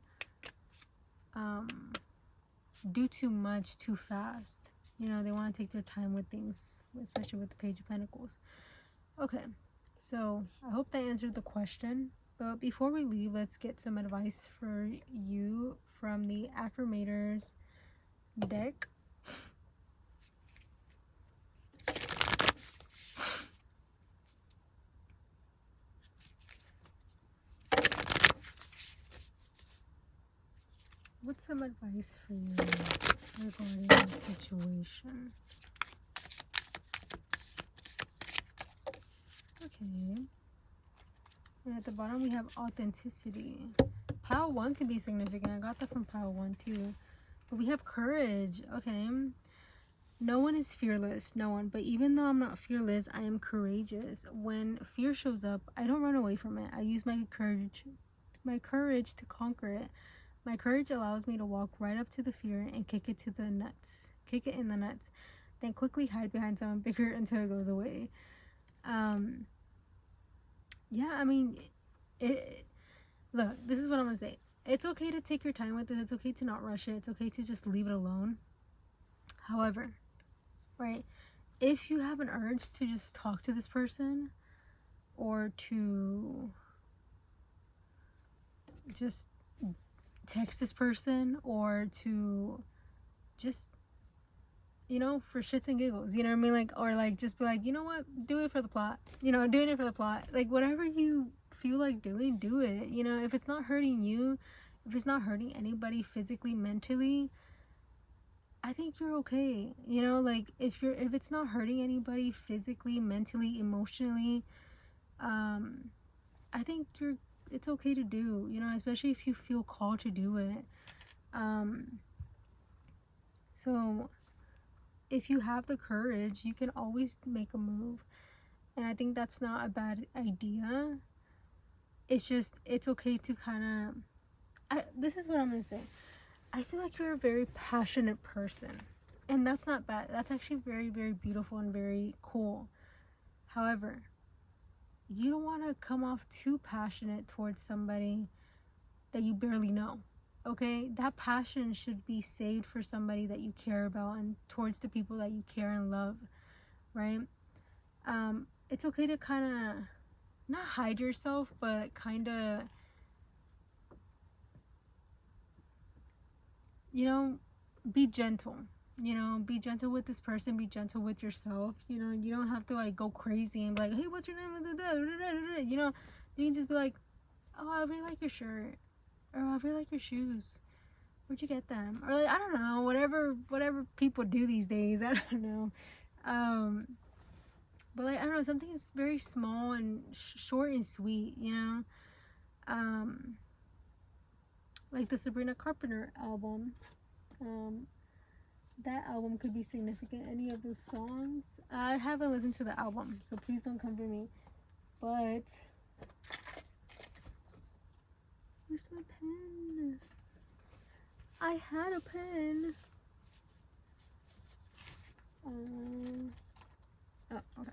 Speaker 1: do too much too fast. You know, they want to take their time with things, especially with the Page of Pentacles. Okay, so I hope that answered the question. But before we leave, let's get some advice for you from the affirmators deck. What's some advice for you regarding the situation? Okay. And at the bottom we have authenticity. Pile 1 could be significant. I got that from pile 1 too. But we have courage. Okay. No one is fearless. No one. But even though I'm not fearless, I am courageous. When fear shows up, I don't run away from it. I use my courage to conquer it. My courage allows me to walk right up to the fear and kick it in the nuts, then quickly hide behind someone bigger until it goes away. Yeah, I mean, look, this is what I'm gonna say. It's okay to take your time with it. It's okay to not rush it. It's okay to just leave it alone. However, right, if you have an urge to just talk to this person or to just text this person or to just, you know, for shits and giggles, you know what I mean? Like, or like, just be like, you know what, do it for the plot, you know, doing it for the plot. Like, whatever you feel like doing, do it. You know, if it's not hurting you, if it's not hurting anybody physically, mentally, I think you're okay. You know, like, if it's not hurting anybody physically, mentally, emotionally, I think it's okay to do, you know, especially if you feel called to do it. So if you have the courage, you can always make a move. And I think that's not a bad idea. It's just, it's okay to kind of, this is what I'm going to say. I feel like you're a very passionate person. And that's not bad. That's actually very, very beautiful and very cool. However, you don't want to come off too passionate towards somebody that you barely know. Okay? That passion should be saved for somebody that you care about and towards the people that you care and love. Right? It's okay to kind of not hide yourself, but kind of, you know, be gentle. You know, be gentle with this person, be gentle with yourself. You know, you don't have to like go crazy and be like, hey, what's your name? You know, you can just be like, oh, I really like your shirt, or I really like your shoes. Where'd you get them? Or like, I don't know, whatever people do these days. I don't know. But like, I don't know, something is very small and short and sweet, you know. Like the Sabrina Carpenter album. That album could be significant. Any of those songs, I haven't listened to the album, so please don't come for me. But where's my pen? I had a pen. Oh, okay.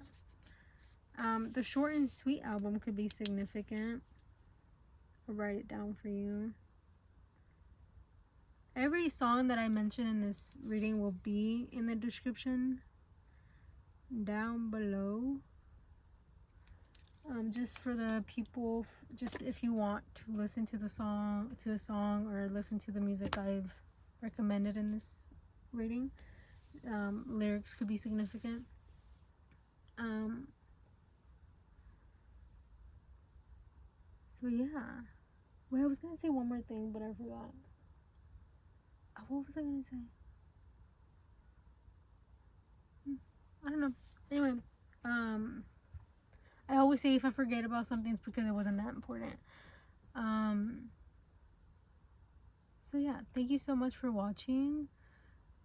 Speaker 1: The Short and Sweet album could be significant. I'll write it down for you. Every song that I mention in this reading will be in the description down below. Just for the people, just if you want to listen to a song or listen to the music I've recommended in this reading, lyrics could be significant. So yeah. Wait, I was gonna say one more thing, but I forgot. What was I gonna say? I don't know. Anyway, I always say if I forget about something, it's because it wasn't that important. So yeah, thank you so much for watching.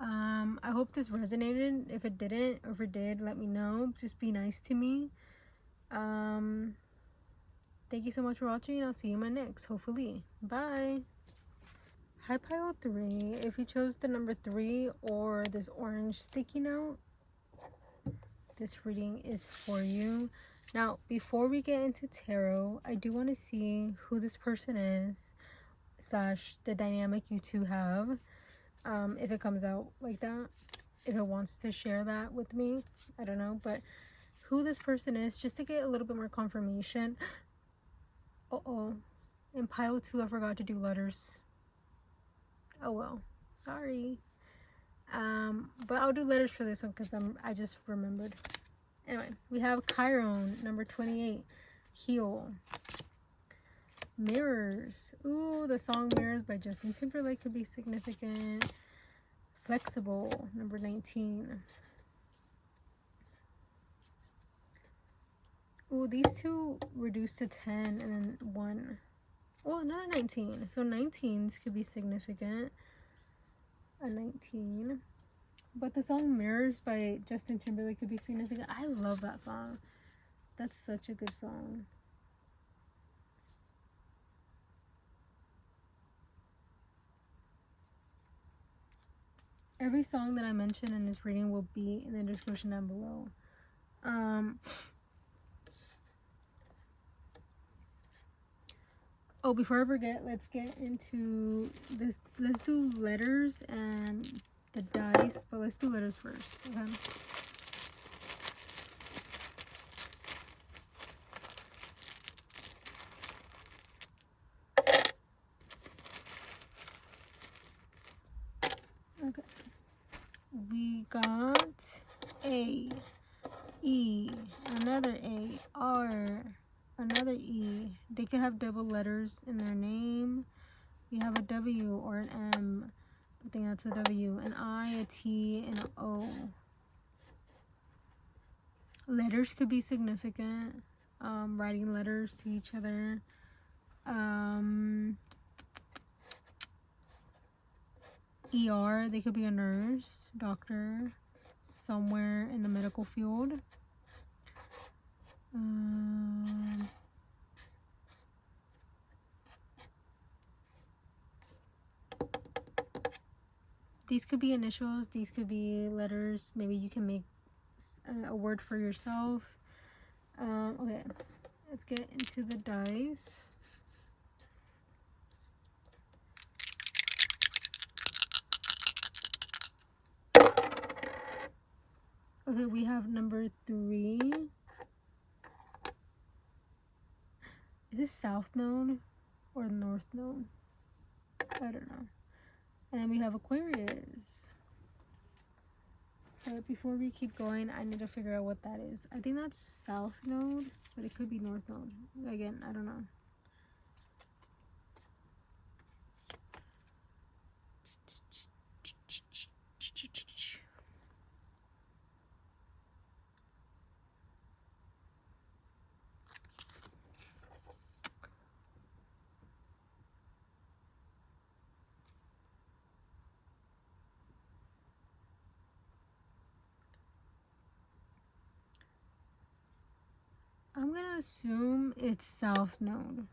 Speaker 1: I hope this resonated. If it didn't, or if it did, let me know. Just be nice to me. Thank you so much for watching. I'll see you in my next, hopefully. Bye. Hi pile 3. If you chose the number 3 or this orange sticky note, this reading is for you. Now, before we get into tarot, I do want to see who this person is / the dynamic you two have. If it comes out like that, if it wants to share that with me, I don't know, but who this person is, just to get a little bit more confirmation. In pile 2, I forgot to do letters. Oh well, sorry. But I'll do letters for this one because I just remembered. Anyway, we have Chiron, number 28, heal. Mirrors. Ooh, the song Mirrors by Justin Timberlake could be significant. Flexible, number 19. Ooh, these two reduced to 10 and then 1. Oh, another 19. So 19s could be significant. A 19. But the song Mirrors by Justin Timberlake could be significant. I love that song. That's such a good song. Every song that I mention in this reading will be in the description down below. Oh, before I forget, let's get into this. Let's do letters and the dice, but let's do letters first, okay? Okay. We got A, E, another A, R, another E. They could have double letters in their name. We have a W or an M. I think that's a W. An I, a T, and an O. Letters could be significant. Writing letters to each other. ER, they could be a nurse, doctor, somewhere in the medical field. These could be initials, these could be letters. Maybe you can make a word for yourself. Okay, let's get into the dice. Okay, we have number 3. Is this south node or north node? I don't know. And then we have Aquarius. But before we keep going, I need to figure out what that is. I think that's south node, but it could be north node. Again, I don't know. I'm gonna assume it's south node.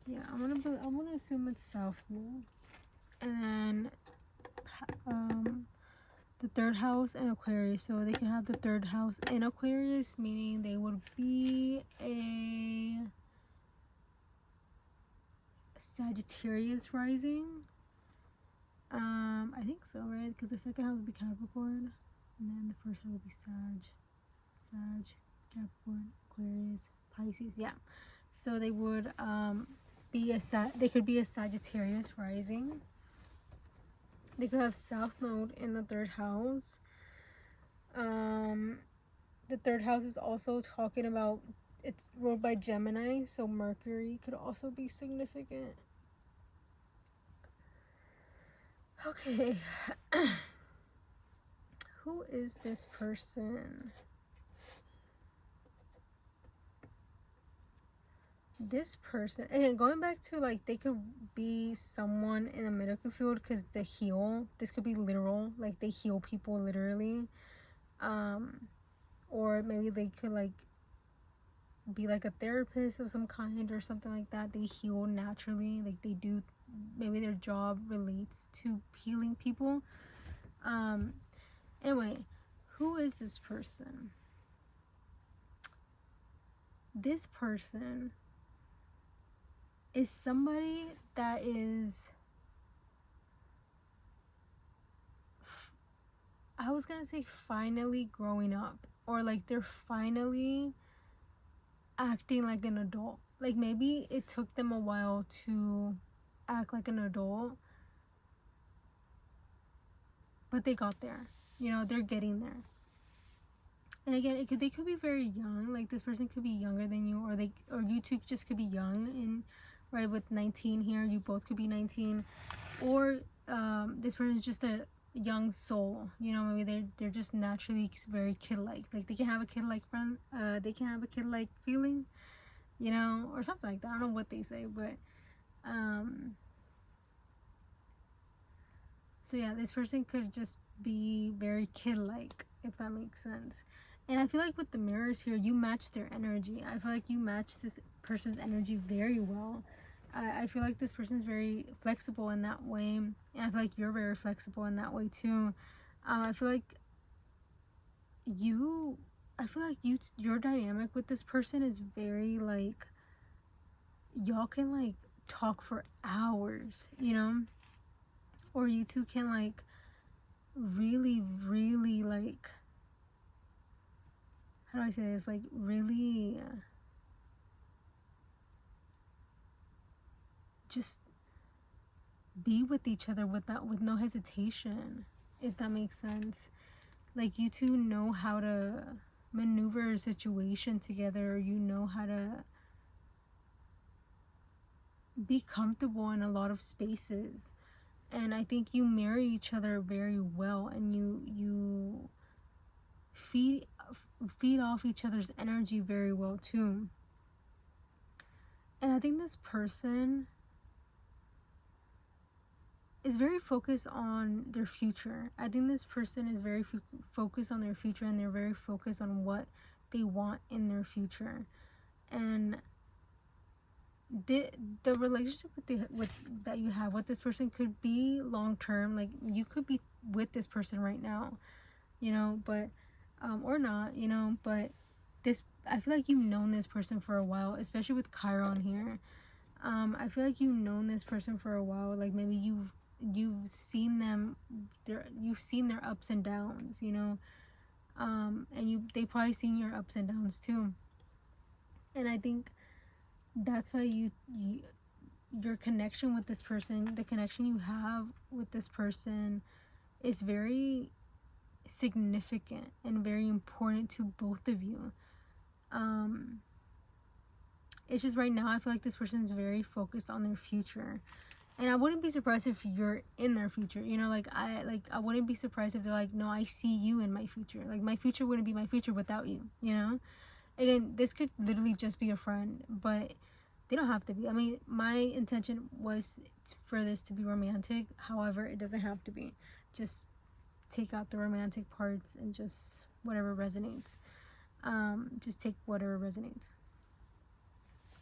Speaker 1: Yeah, I'm gonna assume it's south node. And the third house in Aquarius, so they can have the third house in Aquarius, meaning they would be a Sagittarius rising. I think so, right? Because the second house would be Capricorn, and then the first house would be Sag, Capricorn, Aquarius, Pisces. Yeah, so they would they could be a Sagittarius rising. They could have south node in the third house. The third house is also talking about, it's ruled by Gemini, so Mercury could also be significant. Okay. Who is this person? This person, and going back to, like, they could be someone in the medical field, because the heal, this could be literal, like they heal people literally. Or maybe they could, like, be like a therapist of some kind or something like that. They heal naturally, like they do. Maybe their job relates to healing people. Anyway, who is this person? This person is somebody that is, I was gonna say finally growing up, or like they're finally acting like an adult. Like maybe it took them a while to act like an adult, but they got there. You know, they're getting there. And again, they could be very young. Like, this person could be younger than you, or you two just could be young. And right, with 19 here, you both could be 19, or this person is just a young soul. You know, maybe they're just naturally very kid-like. Like, they can have a kid-like friend. They can have a kid-like feeling. You know, or something like that. I don't know what they say, but so yeah, this person could just be very kid-like, if that makes sense. And I feel like with the mirrors here, you match their energy. I feel like you match this person's energy very well. I feel like this person's very flexible in that way. And I feel like you're very flexible in that way too. I feel like your dynamic with this person is very like, y'all can like talk for hours, you know? Or you two can like really, really like, how do I say this? Like, really just be with each other with no hesitation, if that makes sense. Like, you two know how to maneuver a situation together. You know how to be comfortable in a lot of spaces. And I think you marry each other very well, and you feed off each other's energy very well too. And I think this person is very focused on their future. I think this person is very focused on their future, and they're very focused on what they want in their future. And the relationship that you have with this person could be long term. Like, you could be with this person right now, you know, but or not, you know, but I feel like you've known this person for a while, especially with Chiron here. I feel like you've known this person for a while. Like, maybe you've seen them, you've seen their ups and downs, you know, and they probably seen your ups and downs too. And I think that's why your connection with this person, the connection you have with this person, is very significant and very important to both of you. It's just right now I feel like this person is very focused on their future, and I wouldn't be surprised if you're in their future, you know. I wouldn't be surprised if they're like, no, I see you in my future. Like, my future wouldn't be my future without you, you know. Again, this could literally just be a friend, but they don't have to be. I mean, my intention was for this to be romantic. However, it doesn't have to be. Just take out the romantic parts and just whatever resonates. Just take whatever resonates.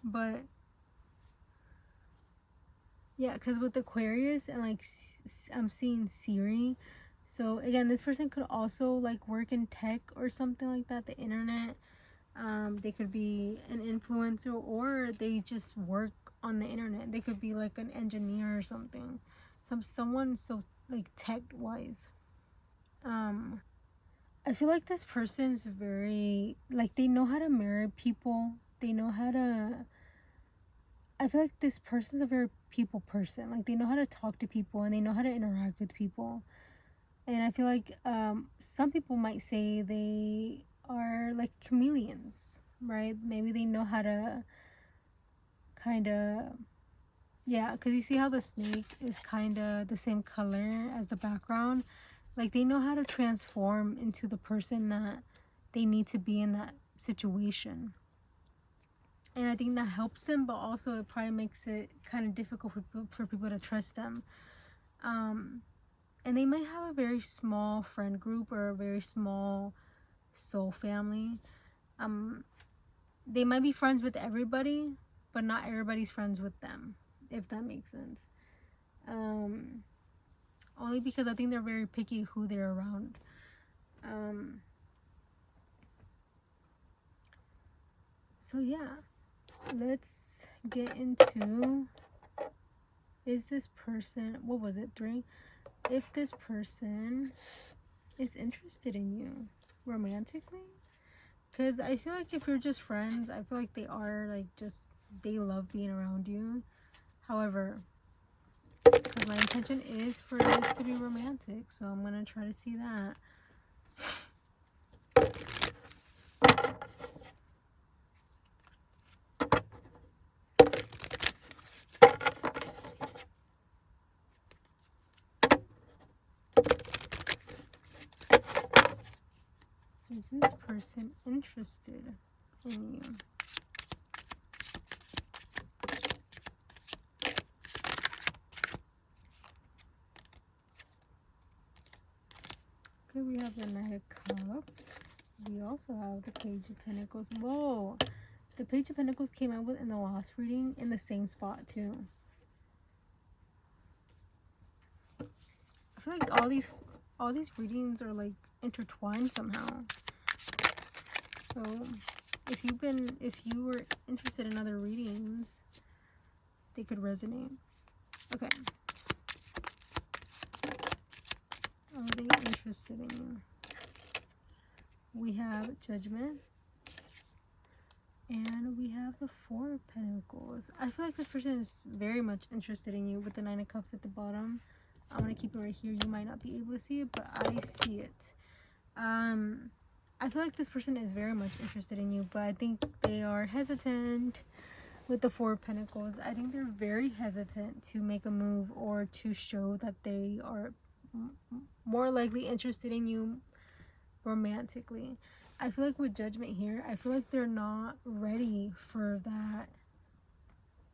Speaker 1: But yeah, because with Aquarius and like I'm seeing Siri. So again, this person could also like work in tech or something like that, the internet. They could be an influencer, or they just work on the internet. They could be like an engineer or something. Someone so like tech wise. I feel like this person's very like, they know how to marry people. They know how to, I feel like this person's a very people person. Like, they know how to talk to people, and they know how to interact with people. And I feel like some people might say they are like chameleons, right? Maybe they know how to kind of, yeah, because you see how the snake is kind of the same color as the background. Like, they know how to transform into the person that they need to be in that situation. And I think that helps them, but also it probably makes it kind of difficult for people to trust them. And they might have a very small friend group, or a very small soul family. They might be friends with everybody, but not everybody's friends with them, if that makes sense. Only because I think they're very picky who they're around. So yeah, let's get into, is this person, what was it, 3? If this person is interested in you romantically. Because I feel like if you're just friends, I feel like they are like, just, they love being around you. However, because my intention is for this to be romantic. So I'm going to try to see that. Is this person interested in you? Okay, we have the Knight of Cups. We also have the Page of Pentacles. Whoa! The Page of Pentacles came out in the last reading in the same spot too. I feel like all these readings are like intertwined somehow. So if you were interested in other readings, they could resonate. Okay. Are they interested in you? We have Judgment. And we have the Four of Pentacles. I feel like this person is very much interested in you with the Nine of Cups at the bottom. I'm going to keep it right here. You might not be able to see it, but I see it. I feel like this person is very much interested in you, but I think they are hesitant with the Four of Pentacles. I think they're very hesitant to make a move or to show that they are more likely interested in you romantically. I feel like with Judgment here, I feel like they're not ready for that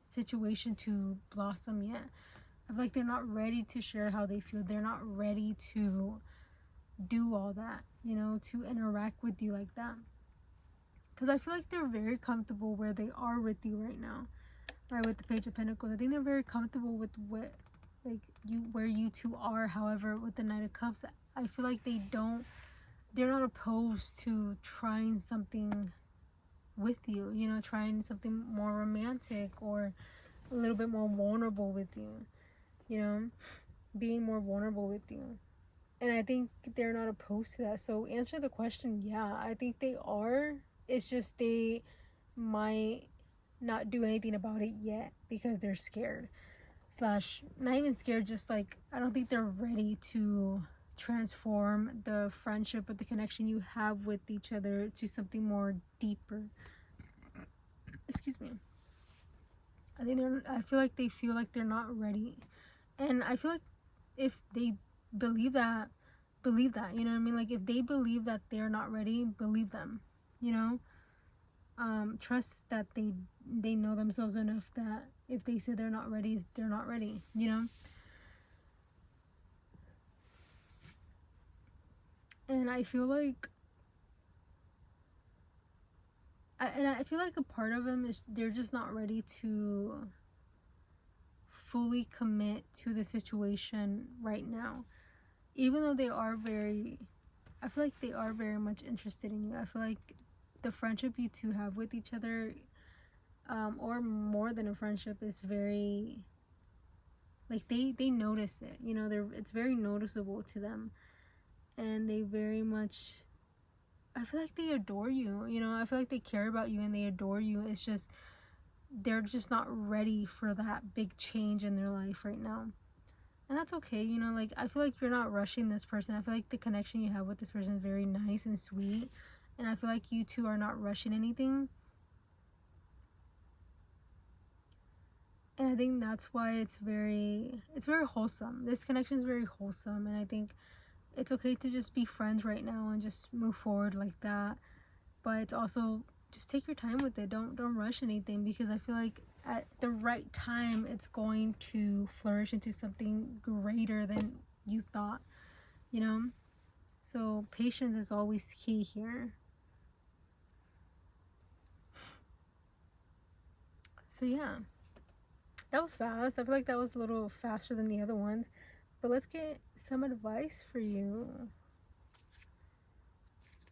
Speaker 1: situation to blossom yet. I feel like they're not ready to share how they feel. They're not ready to do all that, you know, to interact with you like that. Because I feel like they're very comfortable where they are with you right now. Right, with the Page of Pentacles. I think they're very comfortable with what, like, where you two are. However, with the Knight of Cups, I feel like they're not opposed to trying something with you, you know, trying something more romantic or a little bit more vulnerable with you, you know, being more vulnerable with you. And I think they're not opposed to that. So answer the question, yeah, I think they are. It's just they might not do anything about it yet because they're scared. Slash, not even scared, just like, I don't think they're ready to transform the friendship or the connection you have with each other to something more deeper. Excuse me. I feel like they feel like they're not ready. And I feel like if they believe that, you know what I mean? Like, if they believe that they're not ready, believe them, you know? Trust that they know themselves enough that if they say they're not ready, they're not ready, you know? And I feel like I feel like a part of them is they're just not ready to fully commit to the situation right now. Even though I feel like they are very much interested in you. I feel like the friendship you two have with each other, or more than a friendship, is very, like, they notice it, you know, it's very noticeable to them. And they very much, I feel like they adore you, you know, I feel like they care about you and they adore you. It's just, they're just not ready for that big change in their life right now. And that's okay, you know, like, I feel like you're not rushing this person. I feel like the connection you have with this person is very nice and sweet. And I feel like you two are not rushing anything. And I think that's why it's very wholesome. This connection is very wholesome. And I think it's okay to just be friends right now and just move forward like that. But it's also, just take your time with it. Don't rush anything, because I feel like at the right time it's going to flourish into something greater than you thought, you know? So patience is always key here. So yeah, that was fast. I feel like that was a little faster than the other ones. But let's get some advice for you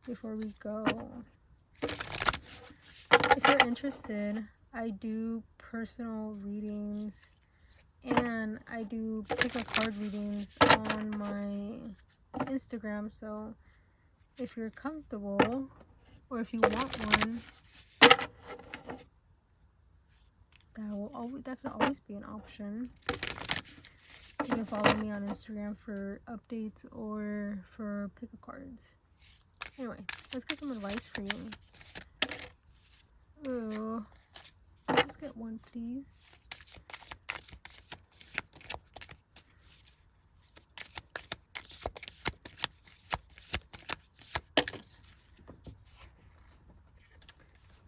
Speaker 1: before we go. If you're interested, I do personal readings and I do pick a card readings on my Instagram. So if you're comfortable, or if you want one, that could always be an option. You can follow me on Instagram for updates or for pick-a cards. Anyway, let's get some advice for you. Ooh, just get one, please.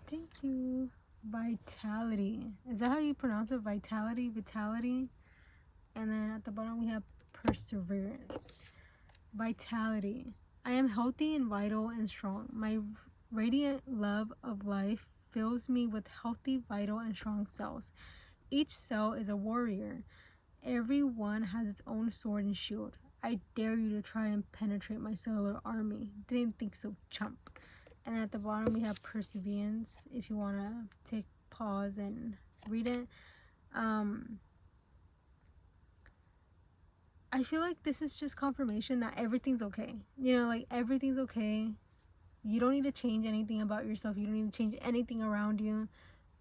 Speaker 1: Thank you. Vitality. Is that how you pronounce it? Vitality? Vitality? And then at the bottom we have perseverance. Vitality. I am healthy and vital and strong. My radiant love of life fills me with healthy, vital, and strong cells. Each cell is a warrior. Every one has its own sword and shield. I dare you to try and penetrate my cellular army. Didn't think so, chump. And at the bottom we have perseverance, if you want to take pause and read it. I feel like this is just confirmation that everything's okay. You know, like everything's okay. You don't need to change anything about yourself. You don't need to change anything around you.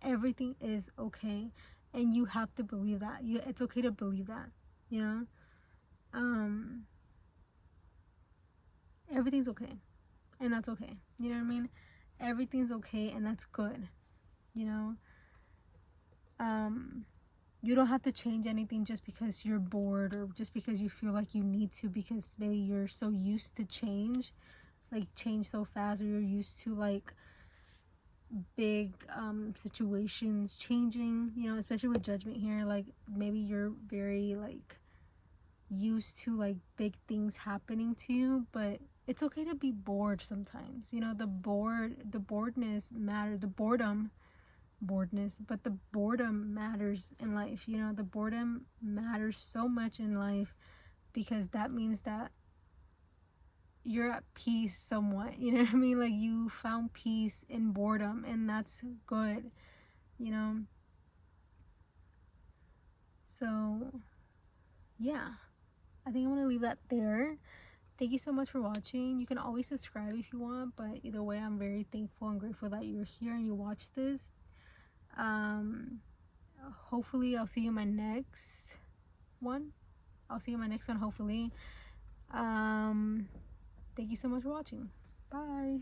Speaker 1: Everything is okay. And you have to believe that. It's okay to believe that, you know? Everything's okay. And that's okay. You know what I mean? Everything's okay and that's good. You know? You don't have to change anything just because you're bored or just because you feel like you need to, because maybe you're so used to change so fast, or you're used to like big situations changing, you know, especially with judgment here. Like maybe you're very like used to like big things happening to you, but it's okay to be bored sometimes. You know, the boredness matters, but the boredom matters in life. You know, the boredom matters so much in life, because that means that you're at peace somewhat. You know what I mean? Like you found peace in boredom, and that's good, you know? So yeah, I think I'm gonna leave that there. Thank you so much for watching. You can always subscribe if you want, but either way, I'm very thankful and grateful that you're here and you watched this. Hopefully I'll see you in my next one. Hopefully. Thank you so much for watching. Bye.